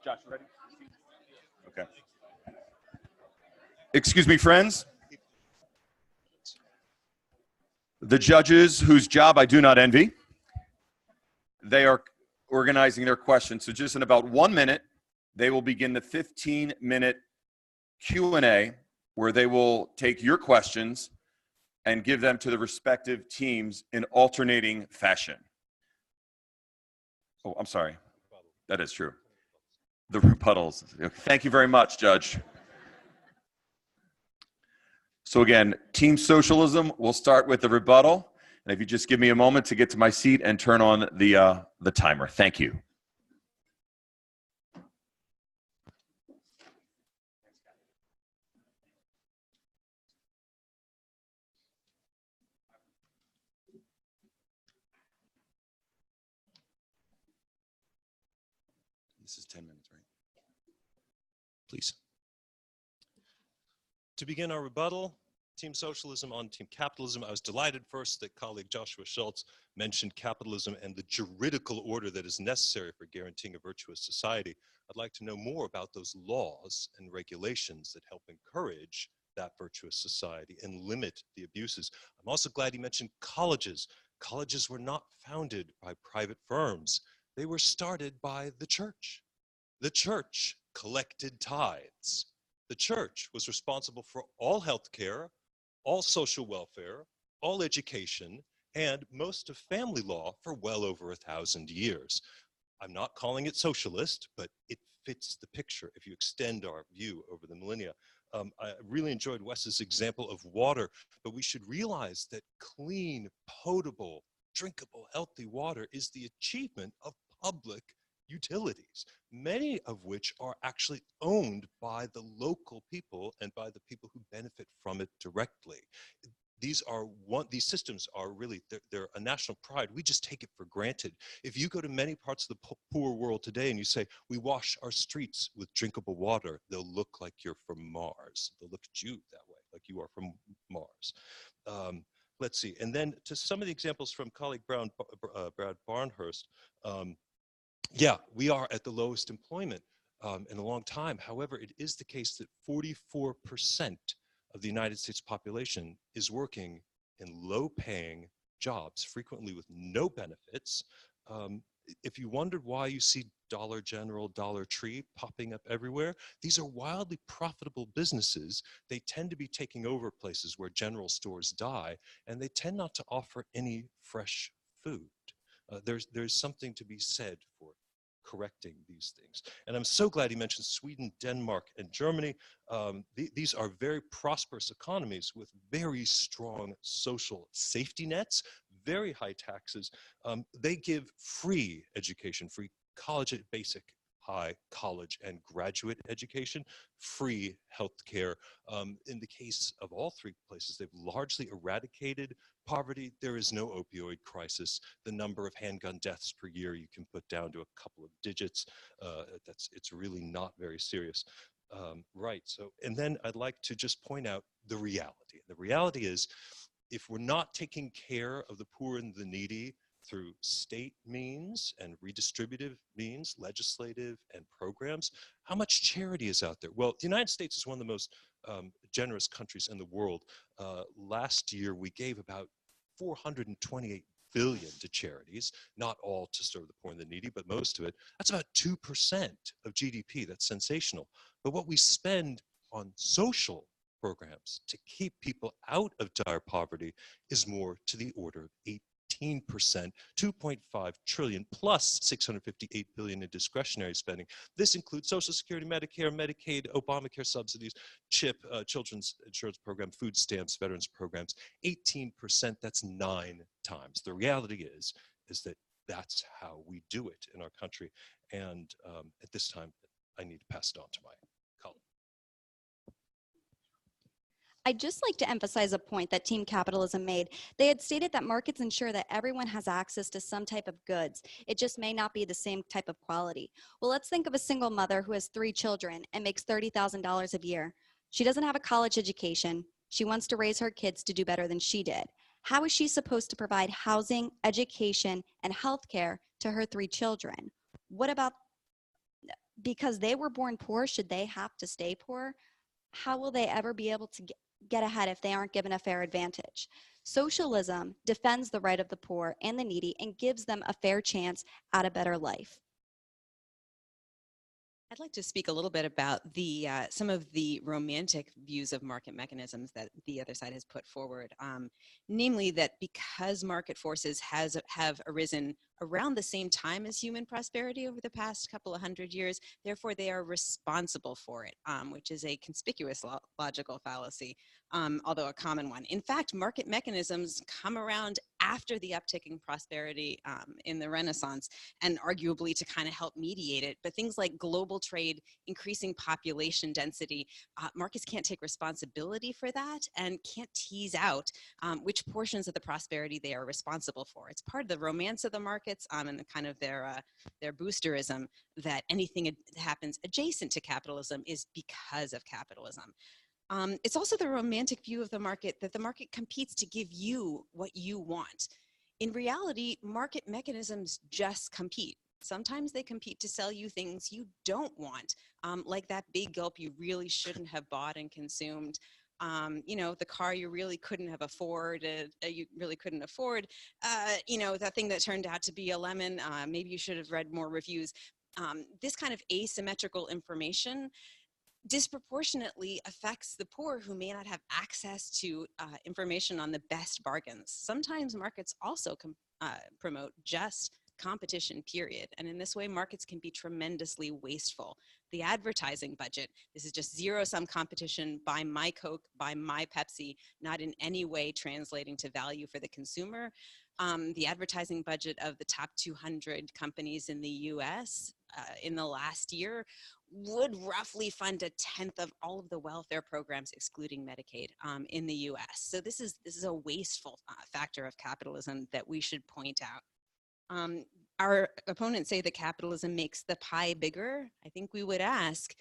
Josh, ready? Okay. Excuse me, friends. The judges, whose job I do not envy, they are organizing their questions. So just in about 1 minute, they will begin the 15-minute Q&A, where they will take your questions and give them to the respective teams in alternating fashion. Oh, I'm sorry. That is true. The rebuttals. Thank you very much, Judge. So again, Team Socialism, we'll start with the rebuttal. And if you just give me a moment to get to my seat and turn on the timer. Thank you. This is 10 minutes, right? Please. To begin our rebuttal, Team Socialism on Team Capitalism, I was delighted first that colleague Joshua Schulz mentioned capitalism and the juridical order that is necessary for guaranteeing a virtuous society. I'd like to know more about those laws and regulations that help encourage that virtuous society and limit the abuses. I'm also glad he mentioned colleges. Colleges were not founded by private firms. They were started by the church. The church collected tithes. The church was responsible for all health care, all social welfare, all education, and most of family law for well over 1,000 years. I'm not calling it socialist, but it fits the picture if you extend our view over the millennia. I really enjoyed Wes's example of water, but we should realize that clean, potable, drinkable, healthy water is the achievement of public utilities, many of which are actually owned by the local people and by the people who benefit from it directly. These systems are really, they're a national pride. We just take it for granted. If you go to many parts of the poor world today and you say, we wash our streets with drinkable water, they'll look like you're from Mars. They'll look at you that way, like you are from Mars. Let's see, and then to some of the examples from colleague Brad Barnhorst, yeah, we are at the lowest employment in a long time. However, it is the case that 44% of the United States population is working in low-paying jobs, frequently with no benefits. If you wondered why you see Dollar General, Dollar Tree popping up everywhere, these are wildly profitable businesses. They tend to be taking over places where general stores die, and they tend not to offer any fresh food. There's something to be said for correcting these things. And I'm so glad he mentioned Sweden, Denmark, and Germany. These are very prosperous economies with very strong social safety nets, very high taxes. They give free education, free college, basic, high, college, and graduate education, free health care. In the case of all three places, they've largely eradicated poverty. There is no opioid crisis. The number of handgun deaths per year you can put down to a couple of digits. It's really not very serious. Right, so, and then I'd like to just point out the reality. The reality is, if we're not taking care of the poor and the needy through state means and redistributive means, legislative and programs, how much charity is out there? Well, the United States is one of the most generous countries in the world. Last year, we gave about $428 billion to charities, not all to serve the poor and the needy, but most of it. That's about 2% of GDP. That's sensational. But what we spend on social programs to keep people out of dire poverty is more to the order of 18%, 2.5 trillion plus 658 billion in discretionary spending. This includes Social Security, Medicare, Medicaid, Obamacare subsidies, CHIP, Children's Insurance Program, food stamps, veterans programs. 18%, that's 9 times. The reality is that that's how we do it in our country. And at this time, I need to pass it on to my colleague. I'd just like to emphasize a point that Team Capitalism made. They had stated that markets ensure that everyone has access to some type of goods. It just may not be the same type of quality. Well, let's think of a single mother who has 3 children and makes $30,000 a year. She doesn't have a college education. She wants to raise her kids to do better than she did. How is she supposed to provide housing, education, and health care to her 3 children. What about, because they were born poor, should they have to stay poor? How will they ever be able to get ahead if they aren't given a fair advantage? Socialism defends the right of the poor and the needy and gives them a fair chance at a better life. I'd like to speak a little bit about the some of the romantic views of market mechanisms that the other side has put forward, namely that because market forces have arisen around the same time as human prosperity over the past couple of hundred years, therefore they are responsible for it, which is a conspicuous logical fallacy, although a common one. In fact, market mechanisms come around after the uptick in prosperity in the Renaissance, and arguably to kind of help mediate it. But things like global trade, increasing population density, markets can't take responsibility for that and can't tease out which portions of the prosperity they are responsible for. It's part of the romance of the markets and the kind of their boosterism that anything that happens adjacent to capitalism is because of capitalism. It's also the romantic view of the market that the market competes to give you what you want. In reality, market mechanisms just compete. Sometimes they compete to sell you things you don't want, like that big gulp you really shouldn't have bought and consumed. You know, the car you really couldn't have afforded, you know, that thing that turned out to be a lemon, maybe you should have read more reviews. This kind of asymmetrical information disproportionately affects the poor who may not have access to information on the best bargains. Sometimes markets also promote just competition, period. And in this way, markets can be tremendously wasteful. The advertising budget, this is just zero-sum competition, buy my Coke, buy my Pepsi, not in any way translating to value for the consumer. The advertising budget of the top 200 companies in the US in the last year would roughly fund 1/10 of all of the welfare programs, excluding Medicaid, in the US. So this is a wasteful factor of capitalism that we should point out. Our opponents say that capitalism makes the pie bigger. I think we would ask,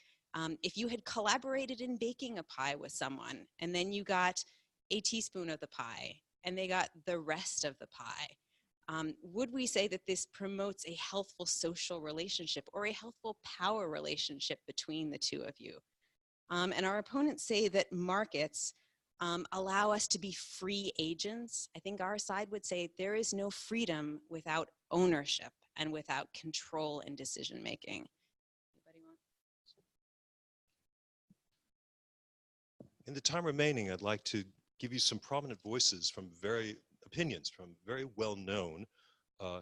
if you had collaborated in baking a pie with someone, and then you got a teaspoon of the pie, and they got the rest of the pie, would we say that this promotes a healthful social relationship or a healthful power relationship between the two of you? And our opponents say that markets allow us to be free agents. I think our side would say there is no freedom without ownership and without control and decision making. Anybody want? In the time remaining, I'd like to give you some prominent voices from opinions from very well-known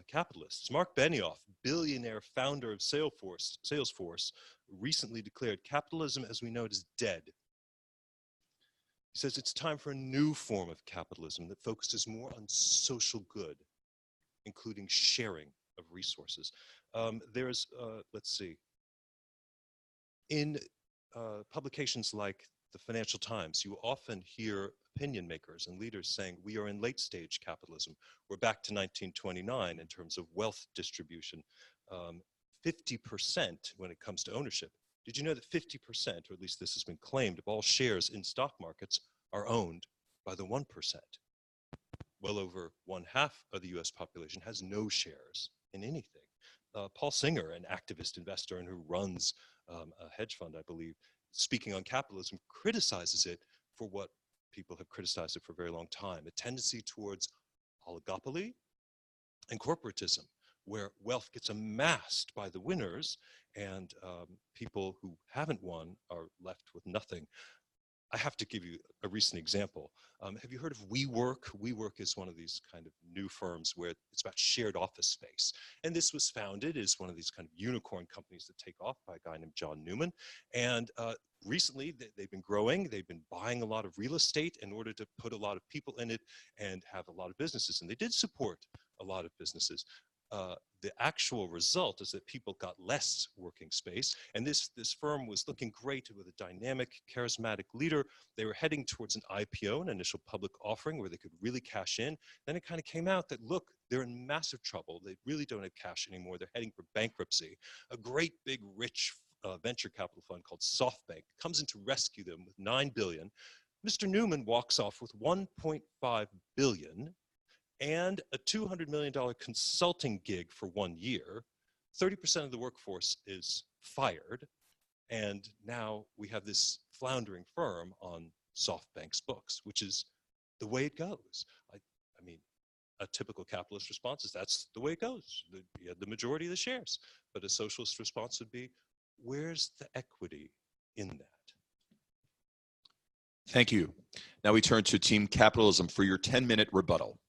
capitalists. Mark Benioff, billionaire founder of Salesforce, recently declared capitalism as we know it is dead. He says it's time for a new form of capitalism that focuses more on social good, including sharing of resources. Let's see, in publications like the Financial Times, you often hear opinion makers and leaders saying we are in late stage capitalism. We're back to 1929 in terms of wealth distribution. 50% when it comes to ownership. Did you know that 50%, or at least this has been claimed, of all shares in stock markets are owned by the 1%? Well over 1/2 of the US population has no shares in anything. Paul Singer, an activist investor and who runs a hedge fund, I believe, speaking on capitalism, criticizes it for what people have criticized it for a very long time, a tendency towards oligopoly and corporatism, where wealth gets amassed by the winners and people who haven't won are left with nothing. I have to give you a recent example. Have you heard of WeWork? WeWork is one of these kind of new firms where it's about shared office space. And this was founded as one of these kind of unicorn companies that take off by a guy named John Newman. And recently they've been growing. They've been buying a lot of real estate in order to put a lot of people in it and have a lot of businesses. And they did support a lot of businesses. The actual result is that people got less working space, and this firm was looking great with a dynamic, charismatic leader. They were heading towards an IPO, an initial public offering, where they could really cash in. Then it kind of came out that, look, they're in massive trouble. They really don't have cash anymore. They're heading for bankruptcy. A great big rich venture capital fund called SoftBank comes in to rescue them with $9 billion. Mr. Newman walks off with $1.5 billion. and a $200 million consulting gig for 1 year, 30% of the workforce is fired. And now we have this floundering firm on SoftBank's books, which is the way it goes. I mean, a typical capitalist response is that's the way it goes. You have the majority of the shares. But a socialist response would be, where's the equity in that? Thank you. Now we turn to Team Capitalism for your 10-minute rebuttal.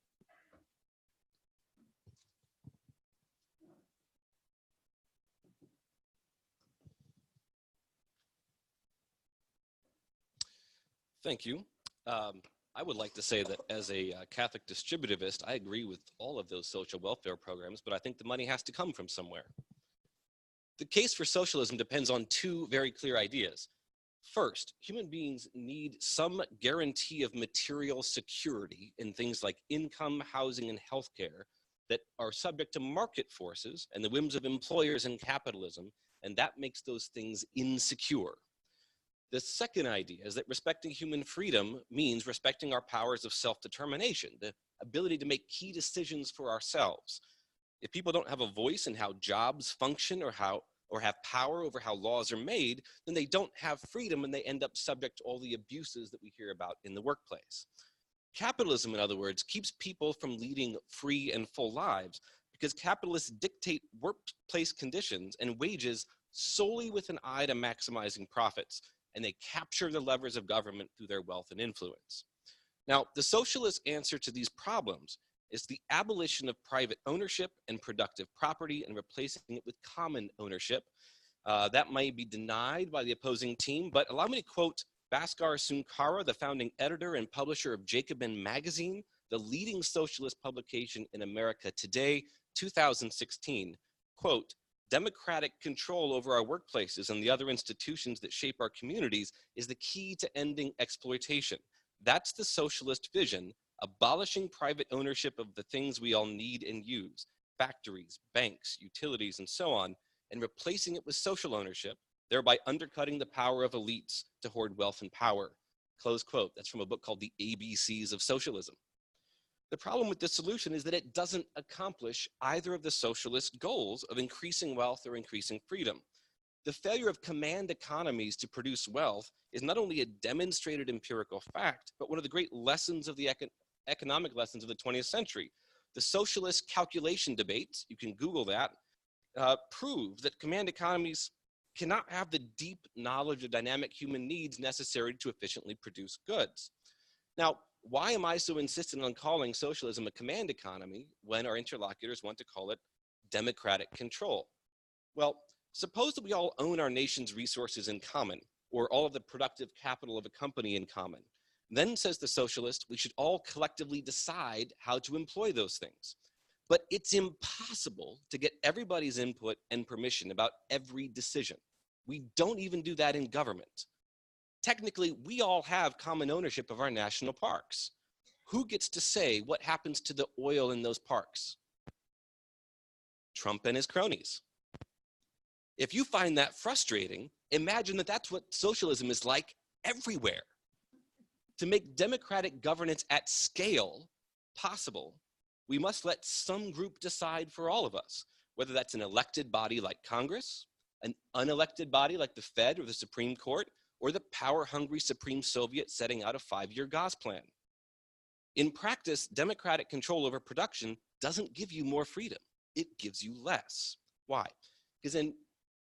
Thank you. I would like to say that as a Catholic distributivist, I agree with all of those social welfare programs, but I think the money has to come from somewhere. The case for socialism depends on two very clear ideas. First, human beings need some guarantee of material security in things like income, housing, and healthcare that are subject to market forces and the whims of employers and capitalism, and that makes those things insecure. The second idea is that respecting human freedom means respecting our powers of self-determination, the ability to make key decisions for ourselves. If people don't have a voice in how jobs function or have power over how laws are made, then they don't have freedom and they end up subject to all the abuses that we hear about in the workplace. Capitalism, in other words, keeps people from leading free and full lives because capitalists dictate workplace conditions and wages solely with an eye to maximizing profits, and they capture the levers of government through their wealth and influence. Now, the socialist answer to these problems is the abolition of private ownership and productive property and replacing it with common ownership. That might be denied by the opposing team, but allow me to quote Bhaskar Sunkara, the founding editor and publisher of Jacobin magazine, the leading socialist publication in America today, 2016, quote, "Democratic control over our workplaces and the other institutions that shape our communities is the key to ending exploitation. That's the socialist vision, abolishing private ownership of the things we all need and use, factories, banks, utilities, and so on, and replacing it with social ownership, thereby undercutting the power of elites to hoard wealth and power." Close quote. That's from a book called The ABCs of Socialism. The problem with this solution is that it doesn't accomplish either of the socialist goals of increasing wealth or increasing freedom. The failure of command economies to produce wealth is not only a demonstrated empirical fact, but one of the great lessons of the economic lessons of the 20th century. The socialist calculation debates, you can Google that, prove that command economies cannot have the deep knowledge of dynamic human needs necessary to efficiently produce goods. Now, why am I so insistent on calling socialism a command economy when our interlocutors want to call it democratic control? Well, suppose that we all own our nation's resources in common, or all of the productive capital of a company in common. Then, says the socialist, we should all collectively decide how to employ those things. But it's impossible to get everybody's input and permission about every decision. We don't even do that in government. Technically, we all have common ownership of our national parks. Who gets to say what happens to the oil in those parks? Trump and his cronies. If you find that frustrating, imagine that that's what socialism is like everywhere. To make democratic governance at scale possible, we must let some group decide for all of us, whether that's an elected body like Congress, an unelected body like the Fed or the Supreme Court, or the power-hungry Supreme Soviet setting out a 5-year Gauss plan. In practice, democratic control over production doesn't give you more freedom. It gives you less. Why? Because then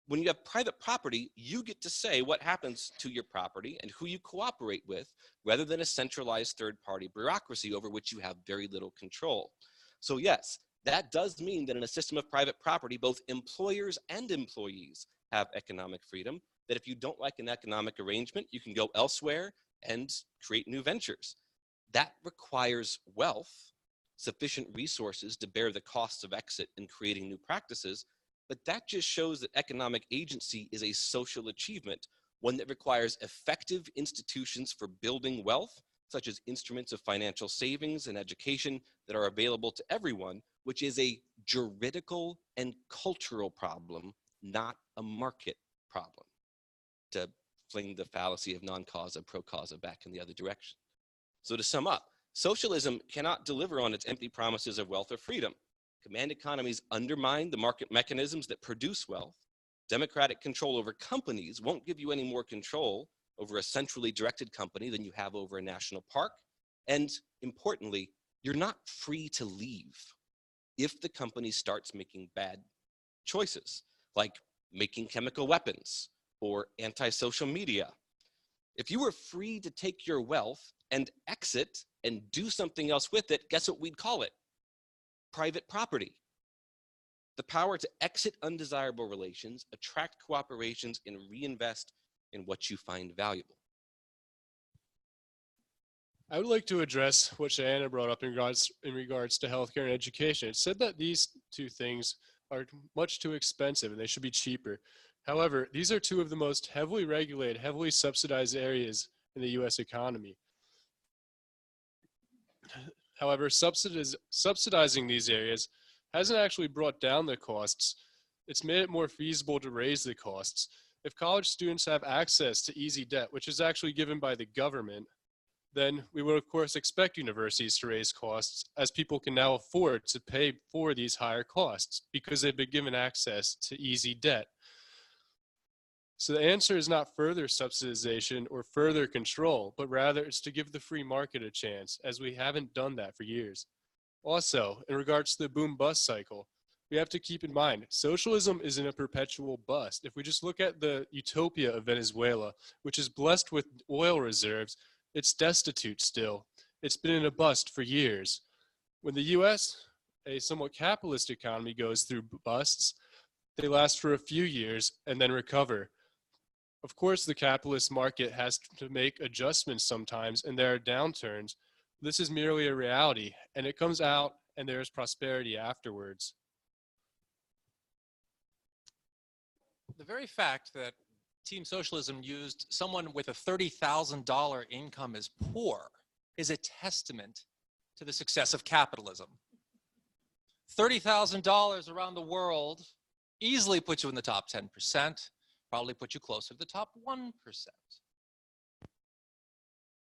when you have private property, you get to say what happens to your property and who you cooperate with, rather than a centralized third-party bureaucracy over which you have very little control. So yes, that does mean that in a system of private property, both employers and employees have economic freedom, that if you don't like an economic arrangement, you can go elsewhere and create new ventures. That requires wealth, sufficient resources to bear the costs of exit and creating new practices, but that just shows that economic agency is a social achievement, one that requires effective institutions for building wealth, such as instruments of financial savings and education that are available to everyone, which is a juridical and cultural problem, not a market problem. To fling the fallacy of non-causa, pro-causa back in the other direction. So to sum up, Socialism cannot deliver on its empty promises of wealth or freedom. Command economies undermine the market mechanisms that produce wealth. Democratic control over companies won't give you any more control over a centrally directed company than you have over a national park. And importantly, you're not free to leave if the company starts making bad choices, like making chemical weapons or anti-social media. If you were free to take your wealth and exit and do something else with it, guess what we'd call it? Private property. The power to exit undesirable relations, attract cooperations, and reinvest in what you find valuable. I would like to address what Shianna brought up in regards to healthcare and education. It said that these two things are much too expensive and they should be cheaper. However, these are two of the most heavily regulated, heavily subsidized areas in the US economy. However, subsidizing these areas hasn't actually brought down the costs. It's made it more feasible to raise the costs. If college students have access to easy debt, which is actually given by the government, then we would of course expect universities to raise costs, as people can now afford to pay for these higher costs because they've been given access to easy debt. So the answer is not further subsidization or further control, but rather it's to give the free market a chance, as we haven't done that for years. Also, in regards to the boom-bust cycle, we have to keep in mind, socialism is in a perpetual bust. If we just look at the utopia of Venezuela, which is blessed with oil reserves, it's destitute still. It's been in a bust for years. When the US, a somewhat capitalist economy, goes through busts, they last for a few years and then recover. Of course, the capitalist market has to make adjustments sometimes, and there are downturns. This is merely a reality, and it comes out, and there's prosperity afterwards. The very fact that Team Socialism used someone with a $30,000 income as poor is a testament to the success of capitalism. $30,000 around the world easily puts you in the top 10%, probably put you closer to the top 1%.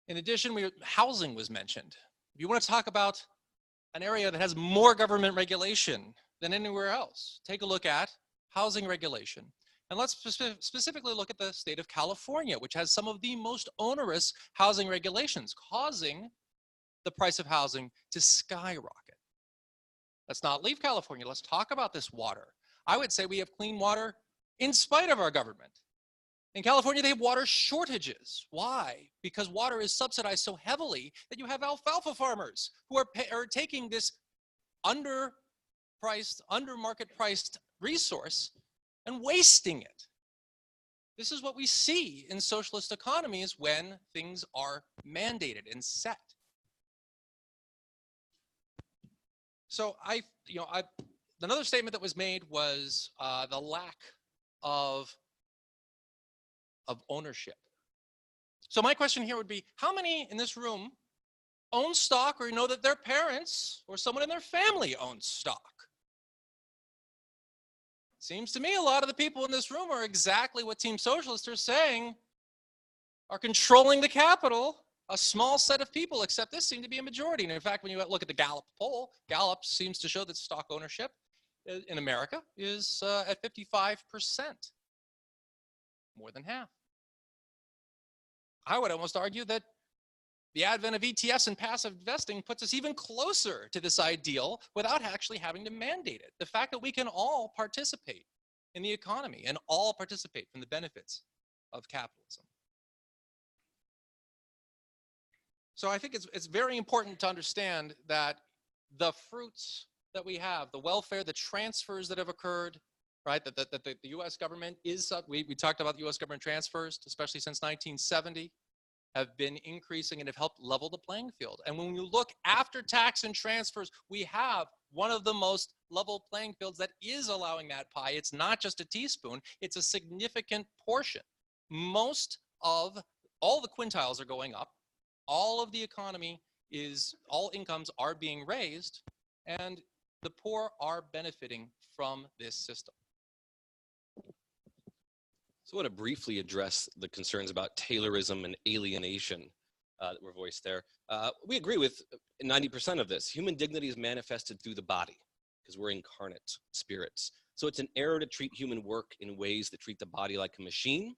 In addition, housing was mentioned. If you want to talk about an area that has more government regulation than anywhere else, take a look at housing regulation. And let's specifically look at the state of California, which has some of the most onerous housing regulations, causing the price of housing to skyrocket. Let's not leave California. Let's talk about this water. I would say we have clean water in spite of our government. In California, they have water shortages. Why? Because water is subsidized so heavily that you have alfalfa farmers who are taking this underpriced, under market priced resource and wasting it. This is what we see in socialist economies when things are mandated and set. So another statement that was made was the lack of ownership. So my question here would be, how many in this room own stock or know that their parents or someone in their family owns stock? Seems to me a lot of the people in this room are exactly what Team Socialists are saying, are controlling the capital. A small set of people, except this seem to be a majority. And in fact, when you look at the Gallup poll, Gallup seems to show that stock ownership in America is at 55%, more than half. I would almost argue that the advent of ETFs and passive investing puts us even closer to this ideal without actually having to mandate it. The fact that we can all participate in the economy and all participate from the benefits of capitalism. So I think it's very important to understand that the fruits that we have, the welfare, the transfers that have occurred, right, that the U.S. government is, we talked about the U.S. government transfers, especially since 1970, have been increasing and have helped level the playing field. And when you look after tax and transfers, we have one of the most level playing fields that is allowing that pie. It's not just a teaspoon, it's a significant portion. Most of all the quintiles are going up. All of the economy all incomes are being raised, and the poor are benefiting from this system. So I want to briefly address the concerns about Taylorism and alienation that were voiced there. We agree with 90% of this. Human dignity is manifested through the body because we're incarnate spirits. So it's an error to treat human work in ways that treat the body like a machine.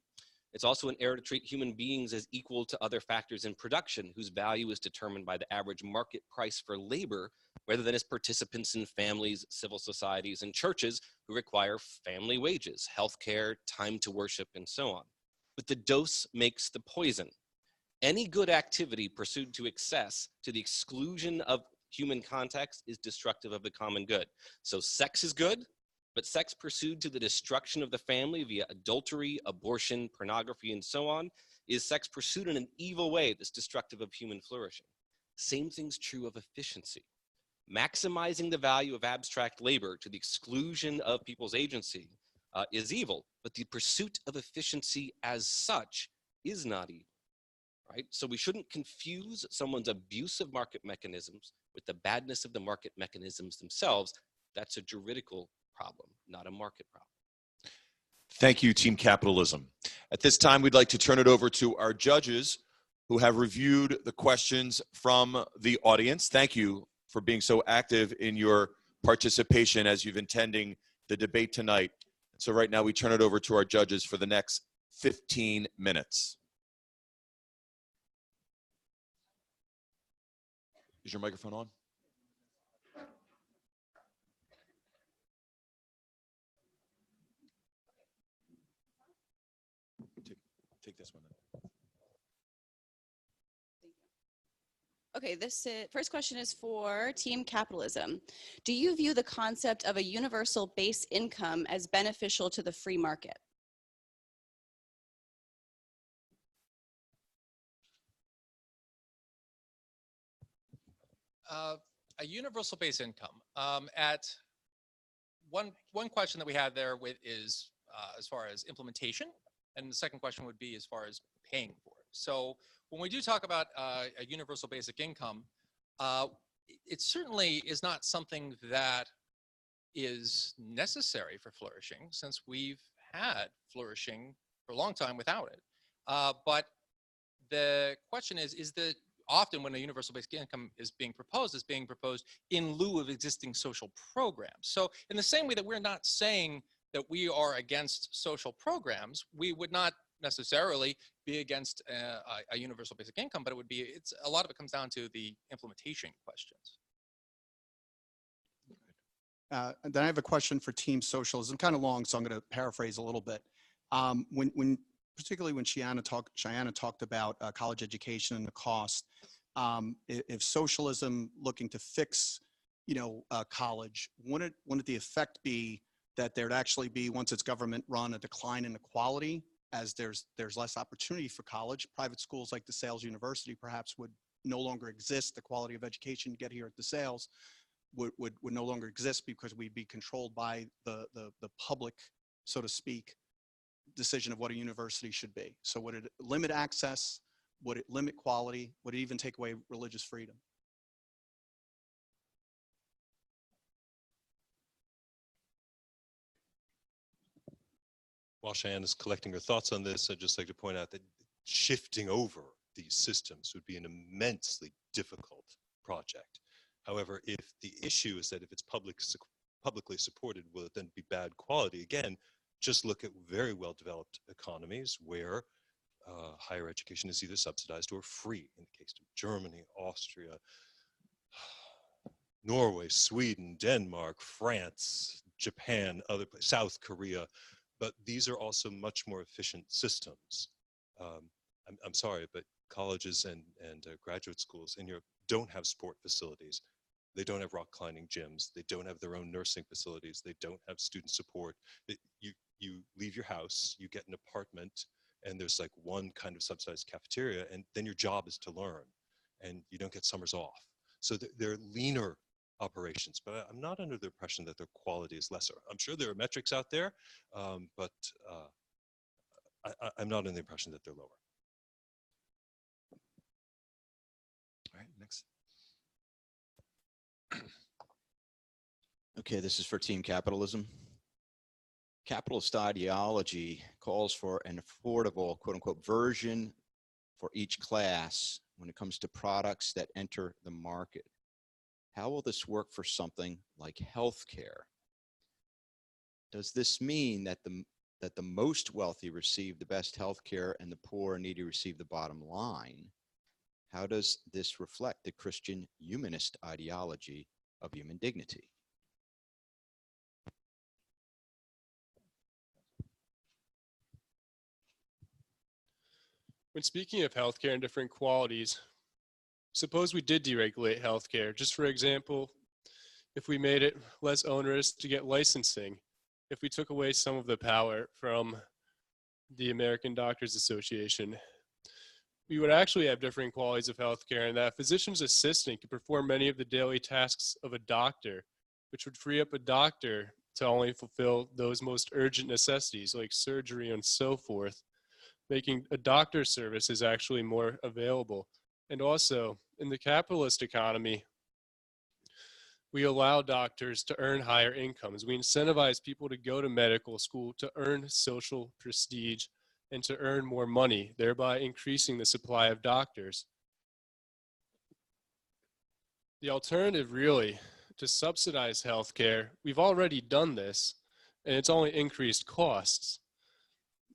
It's also an error to treat human beings as equal to other factors in production whose value is determined by the average market price for labor, rather than as participants in families, civil societies, and churches who require family wages, healthcare, time to worship, and so on. But the dose makes the poison. Any good activity pursued to excess to the exclusion of human context is destructive of the common good. So sex is good, but sex pursued to the destruction of the family via adultery, abortion, pornography, and so on is sex pursued in an evil way that's destructive of human flourishing. Same thing's true of efficiency. Maximizing the value of abstract labor to the exclusion of people's agency is evil, but the pursuit of efficiency as such is not evil, right? So we shouldn't confuse someone's abuse of market mechanisms with the badness of the market mechanisms themselves. That's a juridical problem, not a market problem. Thank you, Team Capitalism. At this time, we'd like to turn it over to our judges who have reviewed the questions from the audience. Thank you for being so active in your participation as you've attending the debate tonight. So right now we turn it over to our judges for the next 15 minutes. Is your microphone on? Take this one then. Okay, this first question is for Team Capitalism. Do you view the concept of a universal base income as beneficial to the free market? A universal base income. At one question that we had there is as far as implementation, and the second question would be as far as paying for it. So when we do talk about a universal basic income, it certainly is not something that is necessary for flourishing, since we've had flourishing for a long time without it. But the question is that often when a universal basic income is being proposed in lieu of existing social programs. So in the same way that we're not saying that we are against social programs, we would not necessarily be against a universal basic income, but it's a lot of it comes down to the implementation questions. And then I have a question for Team Socialism, kind of long, so I'm going to paraphrase a little bit. Particularly when Shianna talked about college education and the cost, if socialism looking to fix, college, wouldn't the effect be that there'd actually be, once it's government run, a decline in the quality, as there's less opportunity for college? Private schools like DeSales University perhaps would no longer exist. The quality of education you get here at DeSales would no longer exist because we'd be controlled by the public, so to speak, decision of what a university should be. So would it limit access? Would it limit quality? Would it even take away religious freedom? While Shianna is collecting her thoughts on this, I'd just like to point out that shifting over these systems would be an immensely difficult project. However, if the issue is that if it's publicly supported, will it then be bad quality? Again, just look at very well-developed economies where higher education is either subsidized or free. In the case of Germany, Austria, Norway, Sweden, Denmark, France, Japan, other places, South Korea. But these are also much more efficient systems. I'm sorry, but colleges and graduate schools in Europe don't have sport facilities. They don't have rock climbing gyms. They don't have their own nursing facilities. They don't have student support. You leave your house, you get an apartment, and there's like one kind of subsidized cafeteria, and then your job is to learn, and you don't get summers off. So they're leaner operations, but I'm not under the impression that their quality is lesser. I'm sure there are metrics out there, but I'm not under the impression that they're lower. All right, next. Okay, this is for Team Capitalism. Capitalist ideology calls for an affordable, quote unquote, version for each class when it comes to products that enter the market. How will this work for something like healthcare? Does this mean that the most wealthy receive the best healthcare and the poor and needy receive the bottom line? How does this reflect the Christian humanist ideology of human dignity? When speaking of healthcare and different qualities, suppose we did deregulate healthcare. Just for example, if we made it less onerous to get licensing, if we took away some of the power from the American Doctors Association, we would actually have different qualities of healthcare, and that a physician's assistant could perform many of the daily tasks of a doctor, which would free up a doctor to only fulfill those most urgent necessities like surgery and so forth, making a doctor's service is actually more available. And also, in the capitalist economy, we allow doctors to earn higher incomes. We incentivize people to go to medical school to earn social prestige and to earn more money, thereby increasing the supply of doctors. The alternative, really, to subsidize healthcare, we've already done this, and it's only increased costs.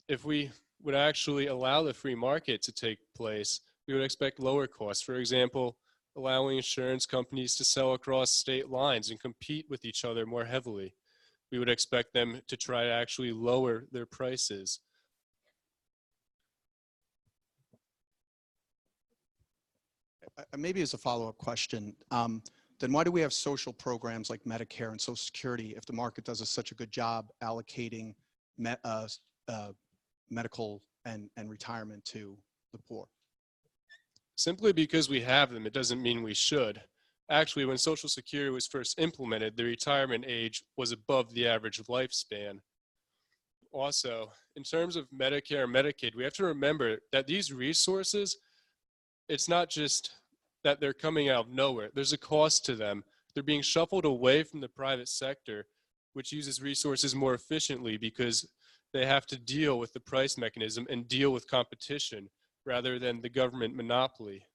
If we would actually allow the free market to take place, we would expect lower costs. For example, allowing insurance companies to sell across state lines and compete with each other more heavily. We would expect them to try to actually lower their prices. Maybe as a follow-up question, then why do we have social programs like Medicare and Social Security if the market does such a good job allocating medical and retirement to the poor? Simply because we have them, it doesn't mean we should. Actually, when Social Security was first implemented, the retirement age was above the average lifespan. Also, in terms of Medicare and Medicaid, we have to remember that these resources, it's not just that they're coming out of nowhere. There's a cost to them. They're being shuffled away from the private sector, which uses resources more efficiently because they have to deal with the price mechanism and deal with competition rather than the government monopoly.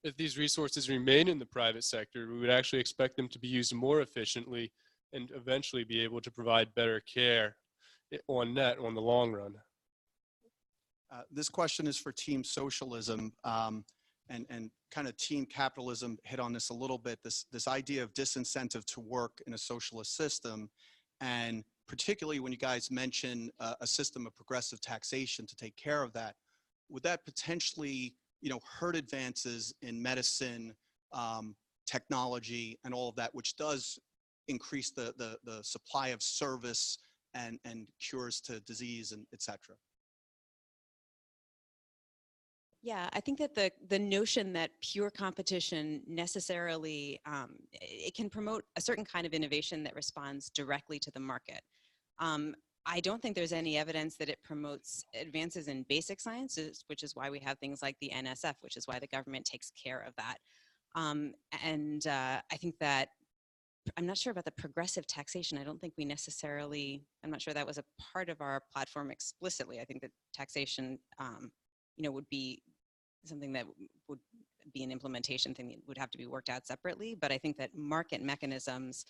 If these resources remain in the private sector, we would actually expect them to be used more efficiently and eventually be able to provide better care on net on the long run. This question is for Team Socialism, and kind of Team Capitalism hit on this a little bit, this idea of disincentive to work in a socialist system, and particularly when you guys mention a system of progressive taxation to take care of that, would that potentially, hurt advances in medicine, technology, and all of that, which does increase the supply of service and cures to disease and et cetera? Yeah, I think that the notion that pure competition necessarily, it can promote a certain kind of innovation that responds directly to the market. I don't think there's any evidence that it promotes advances in basic sciences, which is why we have things like the NSF, which is why the government takes care of that. I think that, I'm not sure about the progressive taxation. I don't think we necessarily, I'm not sure that was a part of our platform explicitly. I think that taxation, would be something that would be an implementation thing that would have to be worked out separately. But I think that market mechanisms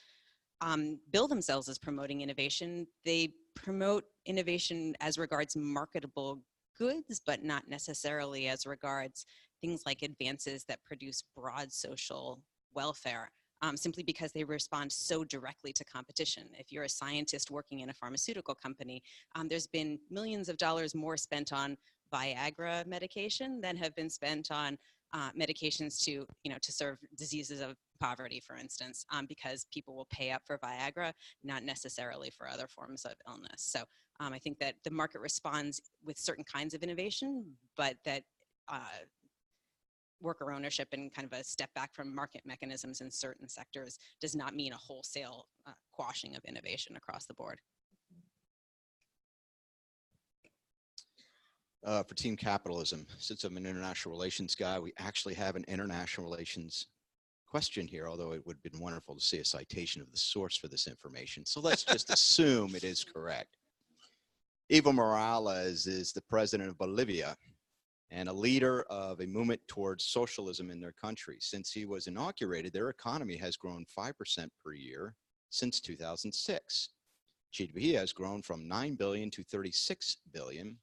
bill themselves as promoting innovation. They promote innovation as regards marketable goods, but not necessarily as regards things like advances that produce broad social welfare, simply because they respond so directly to competition. If you're a scientist working in a pharmaceutical company, there's been millions of dollars more spent on Viagra medication than have been spent on medications to serve diseases of poverty, for instance, because people will pay up for Viagra, not necessarily for other forms of illness. So I think that the market responds with certain kinds of innovation, but that worker ownership and kind of a step back from market mechanisms in certain sectors does not mean a wholesale quashing of innovation across the board. For Team Capitalism, since I'm an international relations guy, we actually have an international relations question here, although it would have been wonderful to see a citation of the source for this information. So let's just assume it is correct. Evo Morales is the president of Bolivia. and a leader of a movement towards socialism in their country. Since he was inaugurated, their economy has grown 5% per year since 2006. GDP has grown from 9 billion to 36 billion.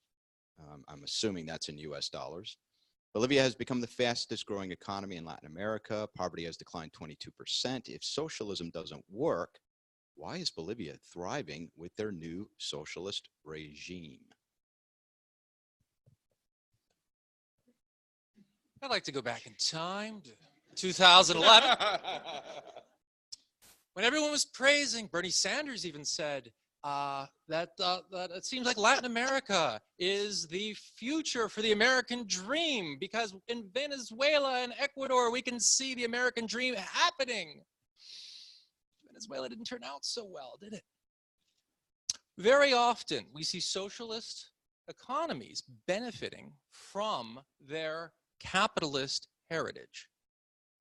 I'm assuming that's in US dollars. Bolivia has become the fastest growing economy in Latin America. Poverty has declined 22%. If socialism doesn't work, why is Bolivia thriving with their new socialist regime? I'd like to go back in time to 2011 when everyone was praising. Bernie Sanders even said that it seems like Latin America is the future for the American dream, because in Venezuela and Ecuador, we can see the American dream happening. Venezuela didn't turn out so well, did it? Very often, we see socialist economies benefiting from their capitalist heritage,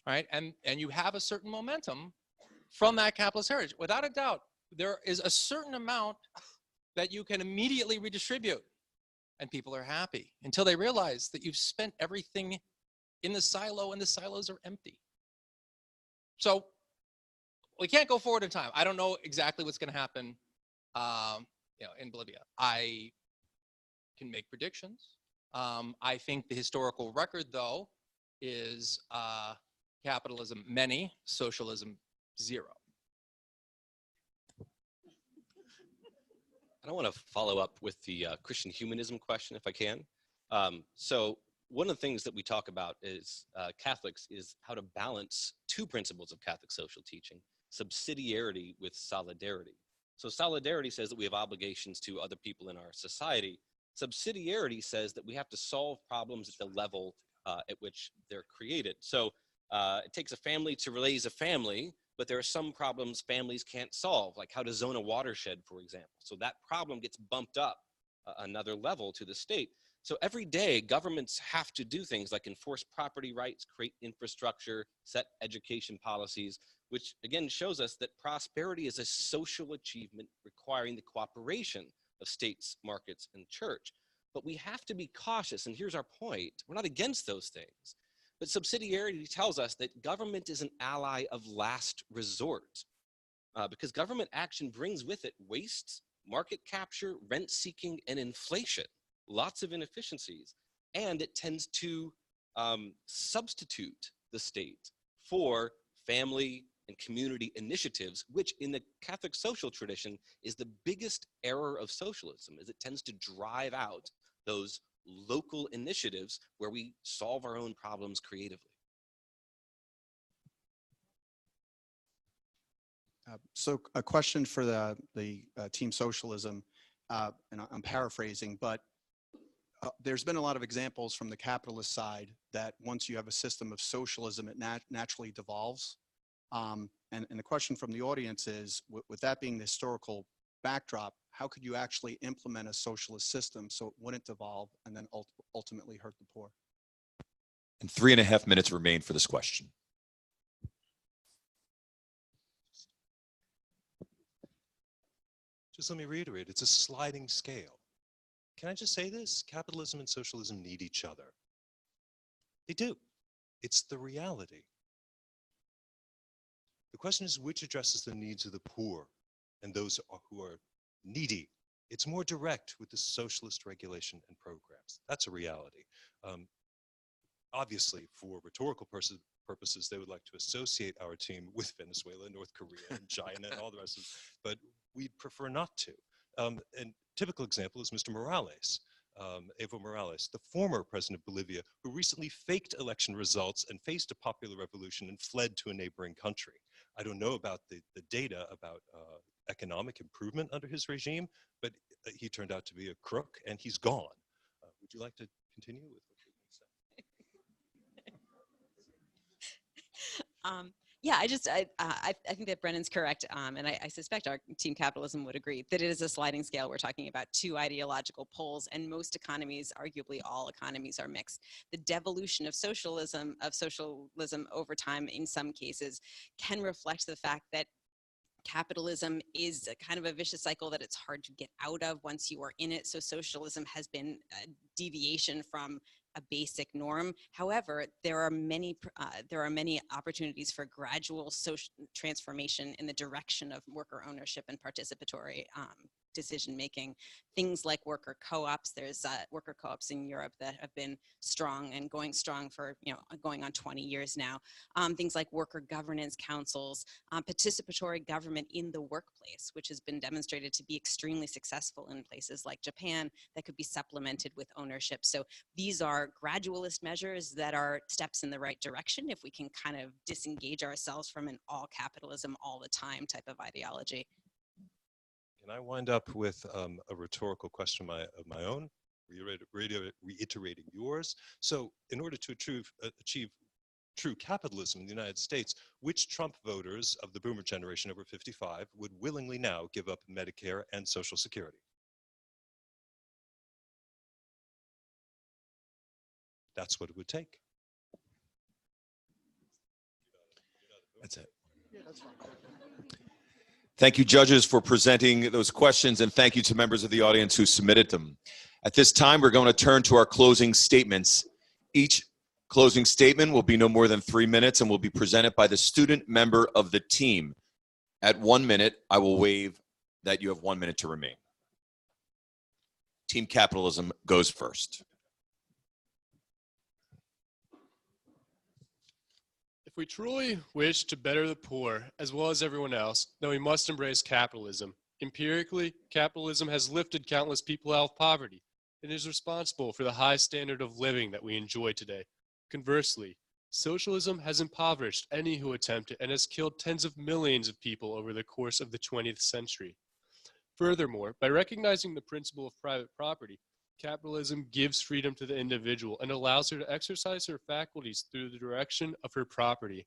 right? And you have a certain momentum from that capitalist heritage. Without a doubt, there is a certain amount that you can immediately redistribute, and people are happy until they realize that you've spent everything in the silo and the silos are empty. So we can't go forward in time. I don't know exactly what's going to happen in Bolivia. I can make predictions. I think the historical record, though, is capitalism many, socialism 0. I want to follow up with the Christian humanism question, if I can. So one of the things that we talk about is Catholics is how to balance two principles of Catholic social teaching: subsidiarity with solidarity. So solidarity says that we have obligations to other people in our society. Subsidiarity says that we have to solve problems at the level at which they're created. So it takes a family to raise a family, but there are some problems families can't solve, like how to zone a watershed, for example. So that problem gets bumped up another level to the state. So every day, governments have to do things like enforce property rights, create infrastructure, set education policies, which again shows us that prosperity is a social achievement requiring the cooperation of states, markets, and church. But we have to be cautious, and here's our point. We're not against those things, but subsidiarity tells us that government is an ally of last resort, because government action brings with it waste, market capture, rent seeking, and inflation, lots of inefficiencies, and it tends to substitute the state for family and community initiatives, which in the Catholic social tradition is the biggest error of socialism, is it tends to drive out those local initiatives where we solve our own problems creatively. So a question for the Team Socialism, and I'm paraphrasing, but there's been a lot of examples from the capitalist side that once you have a system of socialism, it naturally devolves. And the question from the audience is, with that being the historical backdrop, how could you actually implement a socialist system so it wouldn't devolve and then ultimately hurt the poor? And 3.5 minutes remain for this question. Just let me reiterate, it's a sliding scale. Can I just say this? Capitalism and socialism need each other. They do. It's the reality. The question is which addresses the needs of the poor and those who are needy. It's more direct with the socialist regulation and programs. That's a reality. Obviously, for rhetorical purposes, they would like to associate our team with Venezuela, North Korea, and China, and all the rest of it, but we'd prefer not to. And typical example is Mr. Morales, Evo Morales, the former president of Bolivia, who recently faked election results and faced a popular revolution and fled to a neighboring country. I don't know about the data about economic improvement under his regime, but he turned out to be a crook and he's gone. Would you like to continue with what you're going to say? Yeah, I think that Brennan's correct, and I suspect our Team Capitalism would agree that it is a sliding scale. We're talking about two ideological poles, and most economies, arguably all economies, are mixed. The devolution of socialism over time, in some cases, can reflect the fact that capitalism is a kind of a vicious cycle that it's hard to get out of once you are in it. So socialism has been a deviation from a basic norm. However, there are many opportunities for gradual social transformation in the direction of worker ownership and participatory decision making. Things like worker co-ops. There's worker co-ops in Europe that have been strong and going strong for going on 20 years now. Things like worker governance councils, participatory government in the workplace, which has been demonstrated to be extremely successful in places like Japan, that could be supplemented with ownership. So these are gradualist measures that are steps in the right direction if we can kind of disengage ourselves from an all capitalism all the time type of ideology. Can I wind up with a rhetorical question of my own, reiterating yours? So in order to achieve true capitalism in the United States, which Trump voters of the boomer generation over 55 would willingly now give up Medicare and Social Security? That's what it would take. That's it. Yeah, that's fine. Thank you, judges, for presenting those questions, and thank you to members of the audience who submitted them. At this time, we're going to turn to our closing statements. Each closing statement will be no more than 3 minutes and will be presented by the student member of the team. At 1 minute, I will waive that you have 1 minute to remain. Team Capitalism goes first. If we truly wish to better the poor, as well as everyone else, then we must embrace capitalism. Empirically, capitalism has lifted countless people out of poverty and is responsible for the high standard of living that we enjoy today. Conversely, socialism has impoverished any who attempt it and has killed tens of millions of people over the course of the 20th century. Furthermore, by recognizing the principle of private property, capitalism gives freedom to the individual and allows her to exercise her faculties through the direction of her property.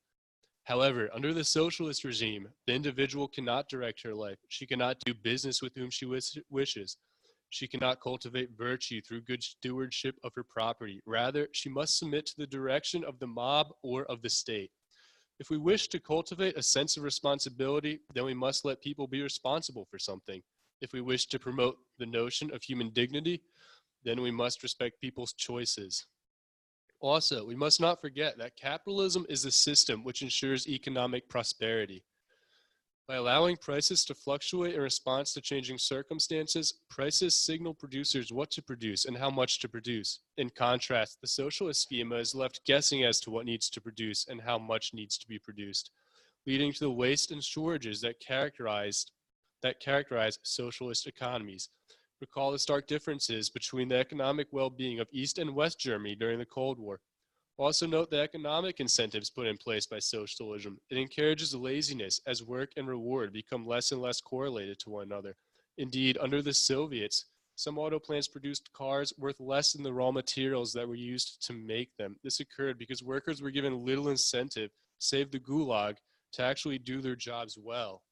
However, under the socialist regime, the individual cannot direct her life. She cannot do business with whom she wishes. She cannot cultivate virtue through good stewardship of her property. Rather, she must submit to the direction of the mob or of the state. If we wish to cultivate a sense of responsibility, then we must let people be responsible for something. If we wish to promote the notion of human dignity, then we must respect people's choices. Also, we must not forget that capitalism is a system which ensures economic prosperity. By allowing prices to fluctuate in response to changing circumstances, prices signal producers what to produce and how much to produce. In contrast, the socialist schema is left guessing as to what needs to produce and how much needs to be produced, leading to the waste and shortages that characterize socialist economies. Recall the stark differences between the economic well-being of East and West Germany during the Cold War. Also note the economic incentives put in place by socialism. It encourages laziness as work and reward become less and less correlated to one another. Indeed, under the Soviets, some auto plants produced cars worth less than the raw materials that were used to make them. This occurred because workers were given little incentive, save the gulag, to actually do their jobs well.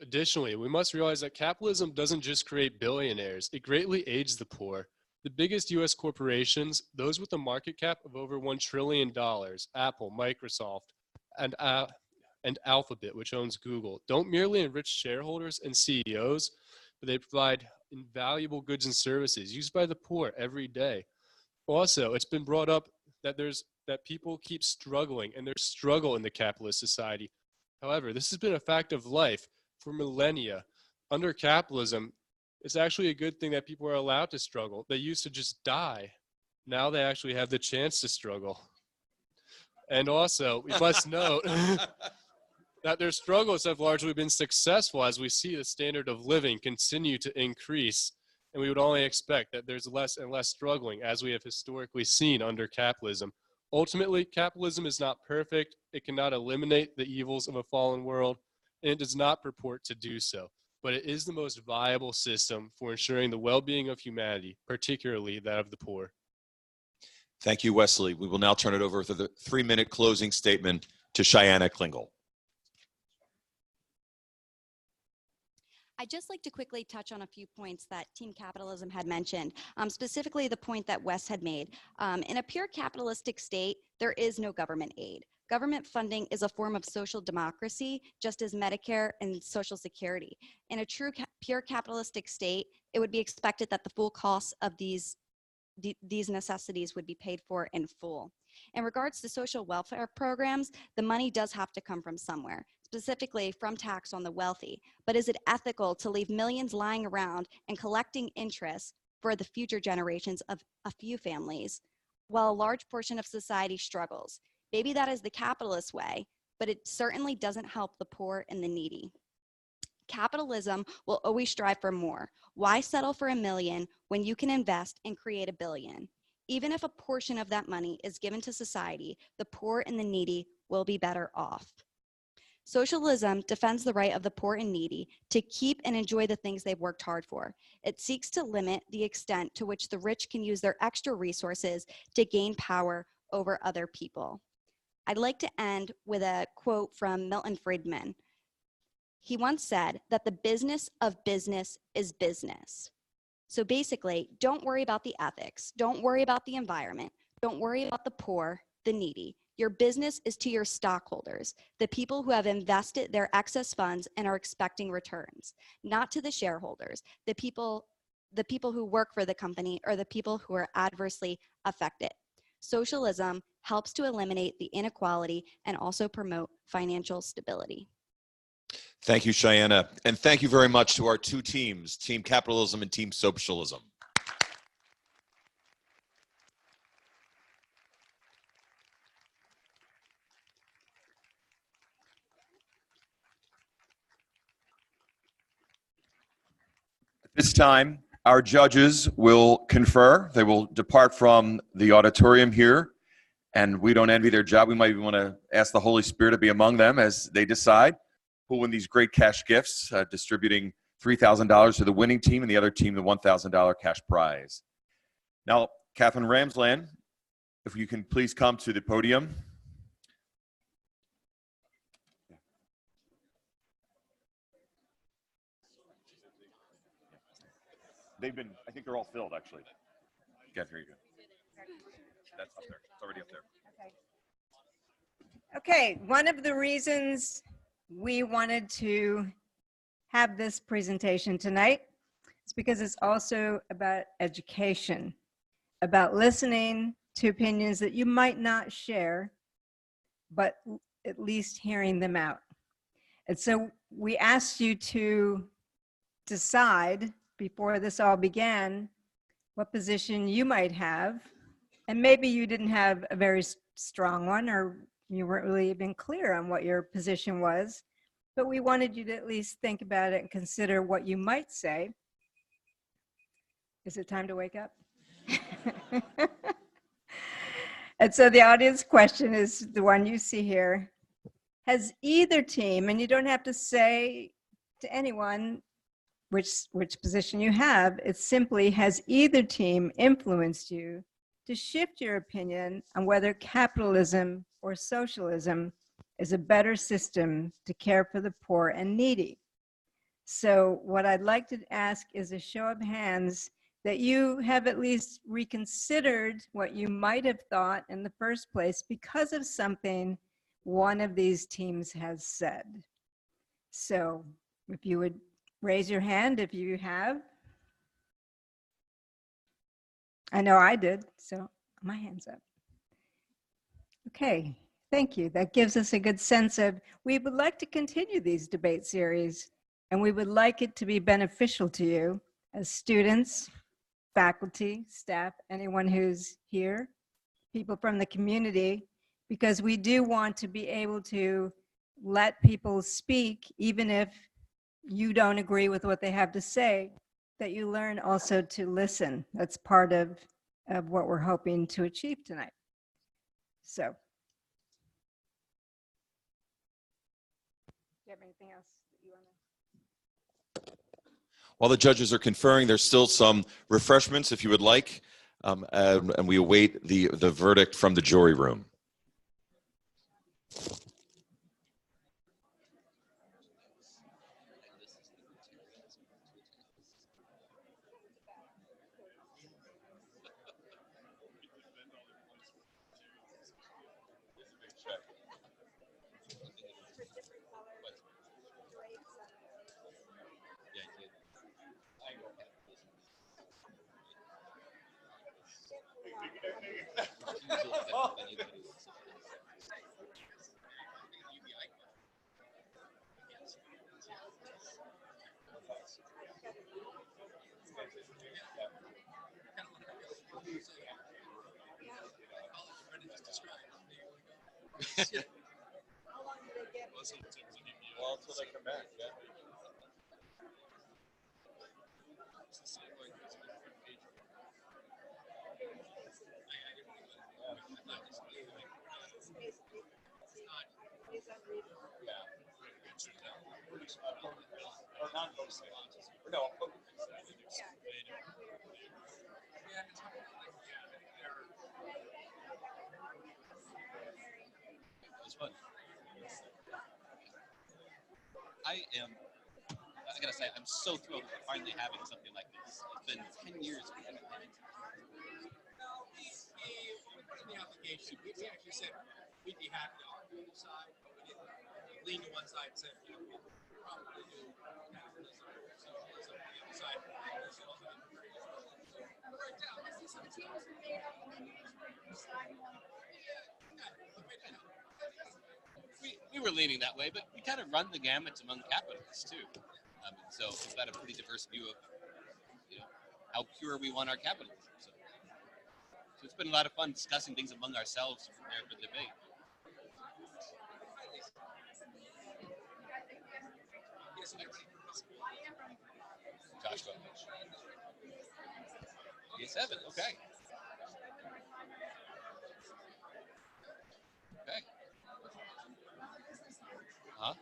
Additionally, we must realize that capitalism doesn't just create billionaires, it greatly aids the poor. The biggest US corporations, those with a market cap of over $1 trillion, Apple, Microsoft, and Alphabet, which owns Google, don't merely enrich shareholders and CEOs, but they provide invaluable goods and services used by the poor every day. Also, it's been brought up that people keep struggling, and there's struggle in the capitalist society. However, this has been a fact of life for millennia. Under capitalism, it's actually a good thing that people are allowed to struggle. They used to just die. Now they actually have the chance to struggle. And also, we must note that their struggles have largely been successful as we see the standard of living continue to increase. And we would only expect that there's less and less struggling as we have historically seen under capitalism. Ultimately, capitalism is not perfect. It cannot eliminate the evils of a fallen world, and it does not purport to do so. But it is the most viable system for ensuring the well-being of humanity, particularly that of the poor. Thank you, Wesley. We will now turn it over for the 3-minute closing statement to Shianna Klingle. I'd just like to quickly touch on a few points that Team Capitalism had mentioned, specifically the point that Wes had made. In a pure capitalistic state, there is no government aid. Government funding is a form of social democracy, just as Medicare and Social Security. In a true pure capitalistic state, it would be expected that the full costs of these necessities would be paid for in full. In regards to social welfare programs, the money does have to come from somewhere, specifically from tax on the wealthy. But is it ethical to leave millions lying around and collecting interest for the future generations of a few families, while a large portion of society struggles? Maybe that is the capitalist way, but it certainly doesn't help the poor and the needy. Capitalism will always strive for more. Why settle for $1 million when you can invest and create $1 billion? Even if a portion of that money is given to society, the poor and the needy will be better off. Socialism defends the right of the poor and needy to keep and enjoy the things they've worked hard for. It seeks to limit the extent to which the rich can use their extra resources to gain power over other people. I'd like to end with a quote from Milton Friedman. He once said that the business of business is business. So basically, don't worry about the ethics. Don't worry about the environment. Don't worry about the poor, the needy. Your business is to your stockholders, the people who have invested their excess funds and are expecting returns, not to the shareholders, the people who work for the company or the people who are adversely affected. Socialism helps to eliminate the inequality and also promote financial stability. Thank you, Shianna. And thank you very much to our two teams, Team Capitalism and Team Socialism. At this time, our judges will confer. They will depart from the auditorium here, and we don't envy their job. We might even want to ask the Holy Spirit to be among them as they decide who win these great cash gifts, distributing $3,000 to the winning team and the other team the $1,000 cash prize. Now, Katherine Ramsland, if you can please come to the podium. I think they're all filled, actually. Here you go. That's up there. It's already up there. Okay, one of the reasons we wanted to have this presentation tonight is because it's also about education, about listening to opinions that you might not share, but at least hearing them out. And so we asked you to decide before this all began what position you might have, and maybe you didn't have a very strong one, or you weren't really even clear on what your position was, but we wanted you to at least think about it and consider what you might say. Is it time to wake up? And so the audience question is the one you see here. Has either team, and you don't have to say to anyone which position you have, it's simply, has either team influenced you to shift your opinion on whether capitalism or socialism is a better system to care for the poor and needy? So what I'd like to ask is a show of hands that you have at least reconsidered what you might have thought in the first place because of something one of these teams has said. So if you would raise your hand if you have. I know I did, so my hand's up. Okay, thank you. That gives us a good sense of, we would like to continue these debate series, and we would like it to be beneficial to you as students, faculty, staff, anyone who's here, people from the community, because we do want to be able to let people speak, even if you don't agree with what they have to say, that you learn also to listen. That's part of what we're hoping to achieve tonight. So, do you have anything else that you want to? While the judges are conferring, there's still some refreshments if you would like, and we await the verdict from the jury room. Yeah, I did. I know Well, until they come back, yeah. It was fun. I gotta say, I'm so thrilled for finally having something like this. It's been 10 years. We haven't had it. We put in the application, we actually said we'd be happy to argue either side, but we didn't lean to one side and say, you know, we'll probably do capitalism, socialism, the other side. We were leaning that way, but we kind of run the gamut among capitalists too. So we've got a pretty diverse view of, you know, how pure we want our capitalism. So it's been a lot of fun discussing things among ourselves to prepare for the debate. Joshua. E7, okay. Okay. Huh?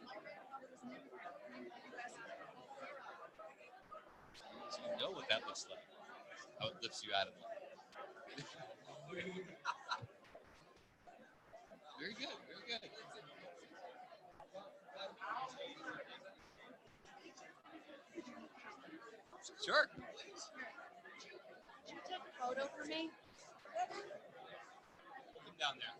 So you know what that looks like. How it lifts you out of it. Very good, very good. Sure. Can you take a photo for me? Come down there.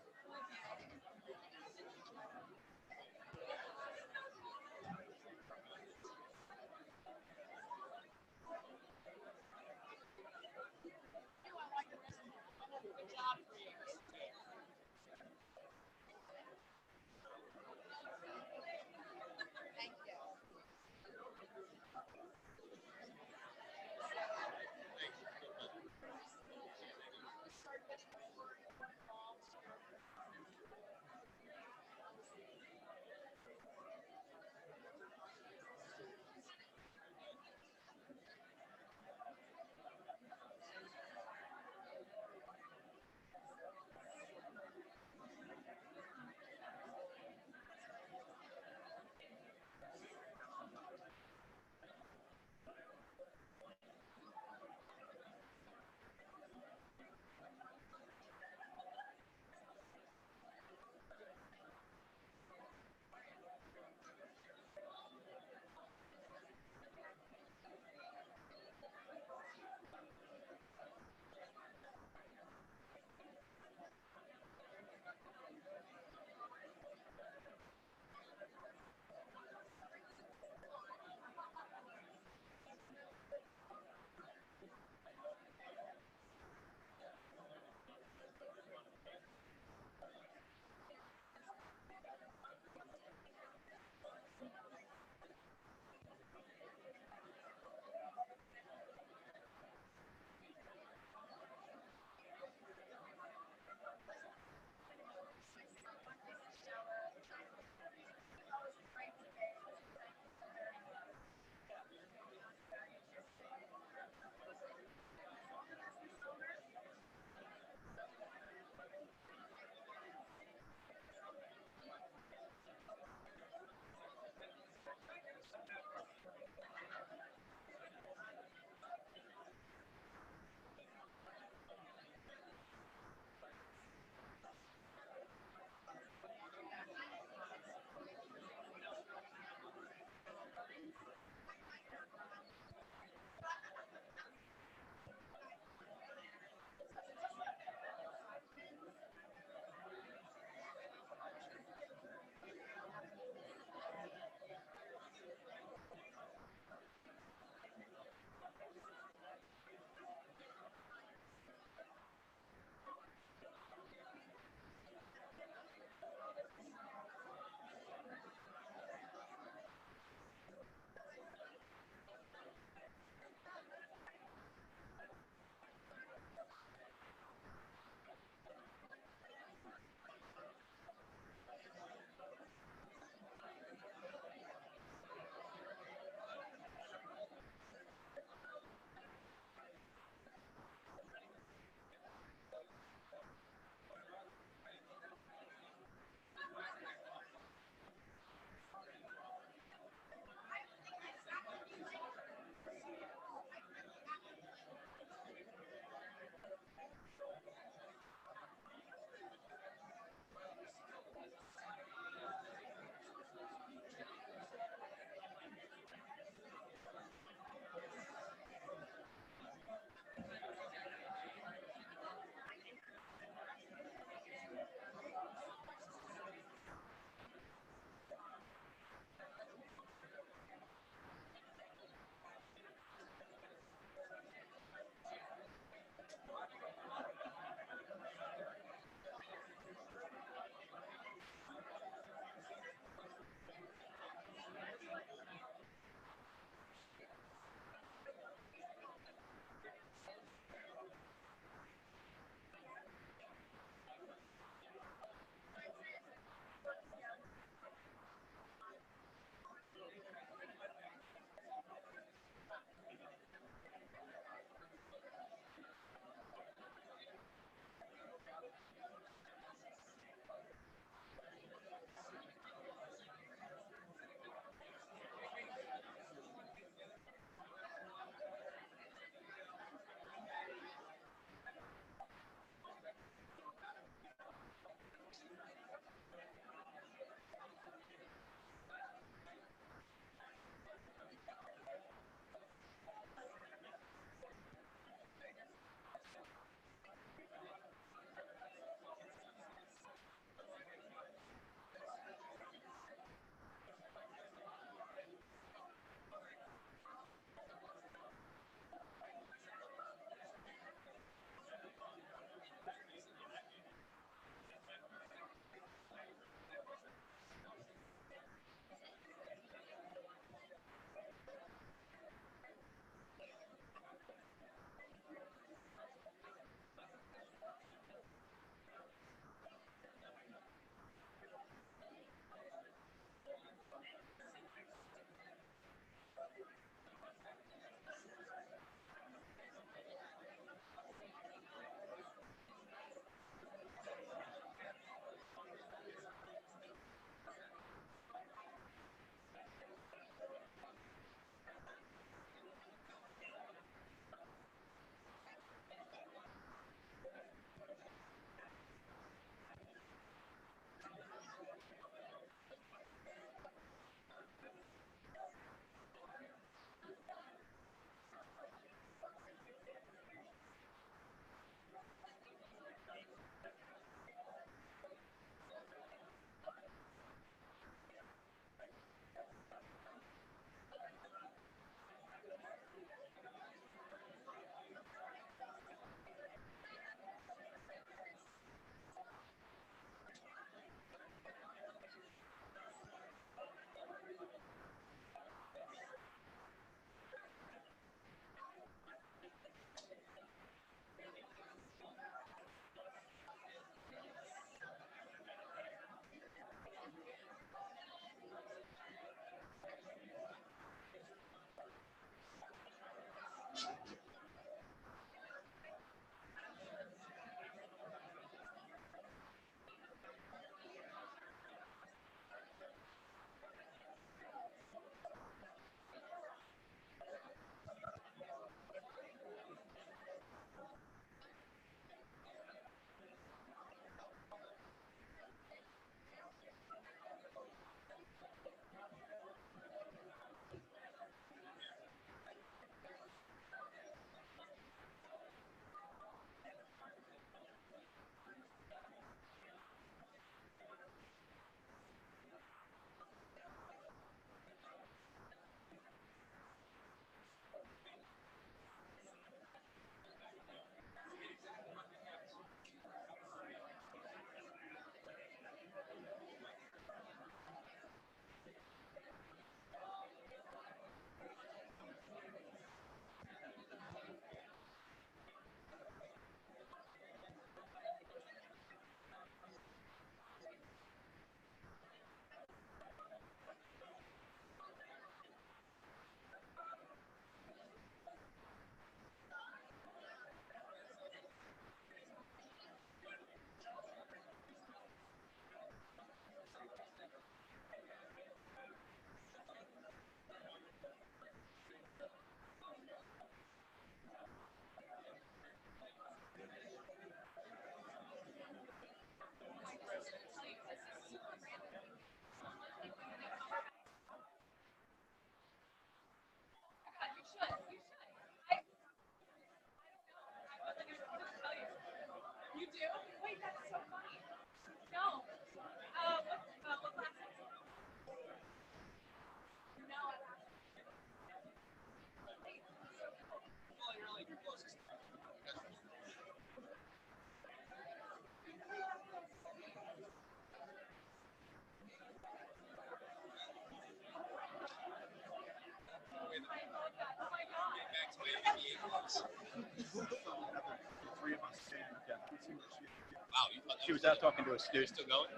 She was out talking to a student. Still going?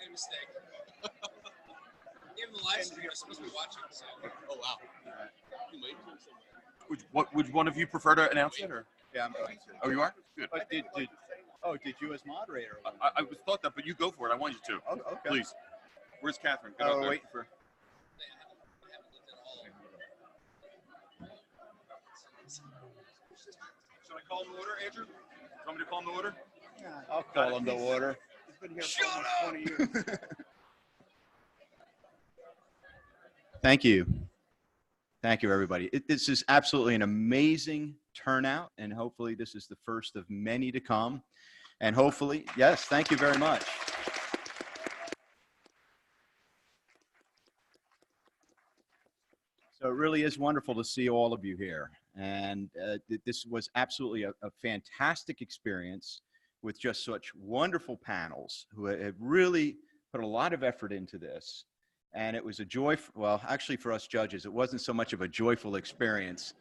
Made a mistake. Even the live stream, you're supposed to be watching. So. Oh wow. Would one of you prefer to announce it, or? Yeah, I'm going to. Oh, you are? Good. But did you as moderator? I was thought that, but you go for it. I want you to. Oh, okay. Please. Where's Catherine? Get Oh, up there. waiting for. Should I call him to order, Andrew? Do you want me to call him to order? I'll call him to order. He's been here for almost 20 years. Thank you. Thank you, everybody. This is absolutely an amazing turnout, and hopefully this is the first of many to come. And hopefully, yes, thank you very much. So it really is wonderful to see all of you here. And this was absolutely a fantastic experience with just such wonderful panels who have really put a lot of effort into this. And it was a joy, well, actually for us judges, it wasn't so much of a joyful experience.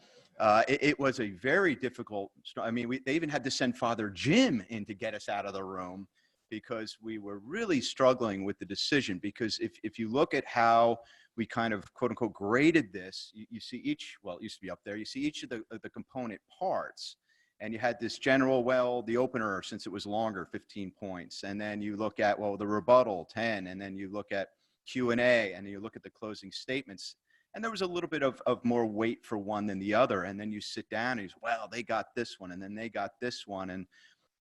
It was a very difficult, I mean, they even had to send Father Jim in to get us out of the room because we were really struggling with the decision. Because if you look at how we kind of quote unquote graded this, you see each, well, it used to be up there, you see each of the component parts. And you had this general, well, the opener, since it was longer, 15 points. And then you look at, well, the rebuttal, 10. And then you look at Q&A, and you look at the closing statements, and there was a little bit of more weight for one than the other. And then you sit down and you say, well, they got this one, and then they got this one. And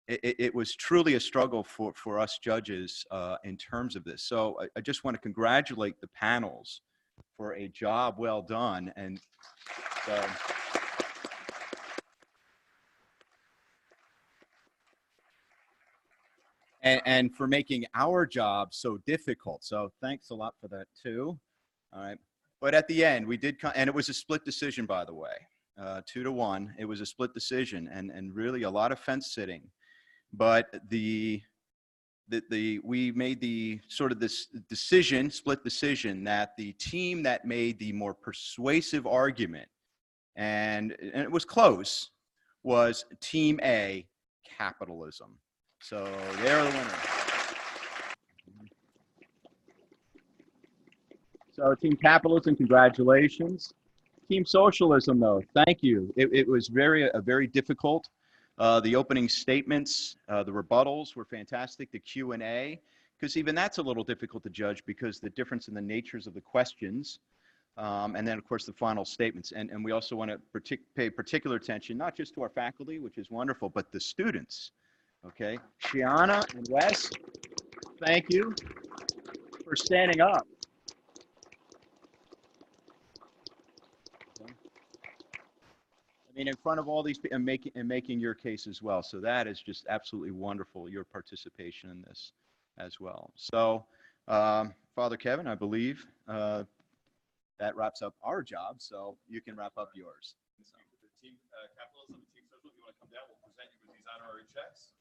it was truly a struggle for us judges in terms of this. So I just want to congratulate the panels for a job well done. And so, and for making our job so difficult. So thanks a lot for that too. All right. But at the end, we did, and it was a split decision, by the way, 2-1. It was a split decision, and really a lot of fence sitting. But we made the sort of this decision, split decision, that the team that made the more persuasive argument, and it was close, was Team A, Capitalism. So they're the winner. So Team Capitalism, congratulations. Team Socialism, though, thank you. It was very difficult. The opening statements, the rebuttals were fantastic. The Q&A, because even that's a little difficult to judge because the difference in the natures of the questions, and then, of course, the final statements. And we also want to pay particular attention, not just to our faculty, which is wonderful, but the students. Okay, Shianna and Wes, thank you for standing up. I mean, in front of all these people, and making your case as well. So that is just absolutely wonderful, your participation in this as well. So, Father Kevin, I believe that wraps up our job. So you can wrap up yours. So. The Team Capitalism and Team Socialism, you want to come down? We'll present you with these honorary checks.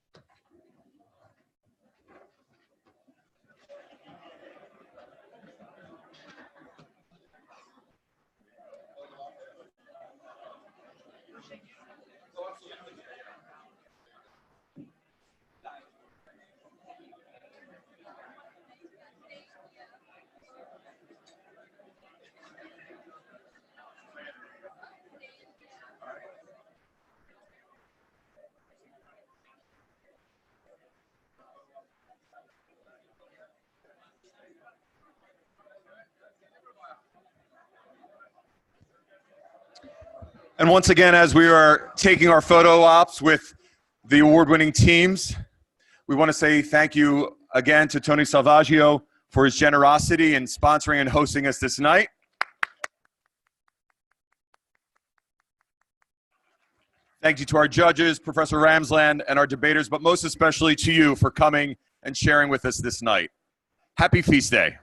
And once again, as we are taking our photo ops with the award-winning teams, we want to say thank you again to Tony Salvaggio for his generosity in sponsoring and hosting us this night. Thank you to our judges, Professor Ramsland, and our debaters, but most especially to you for coming and sharing with us this night. Happy Feast Day.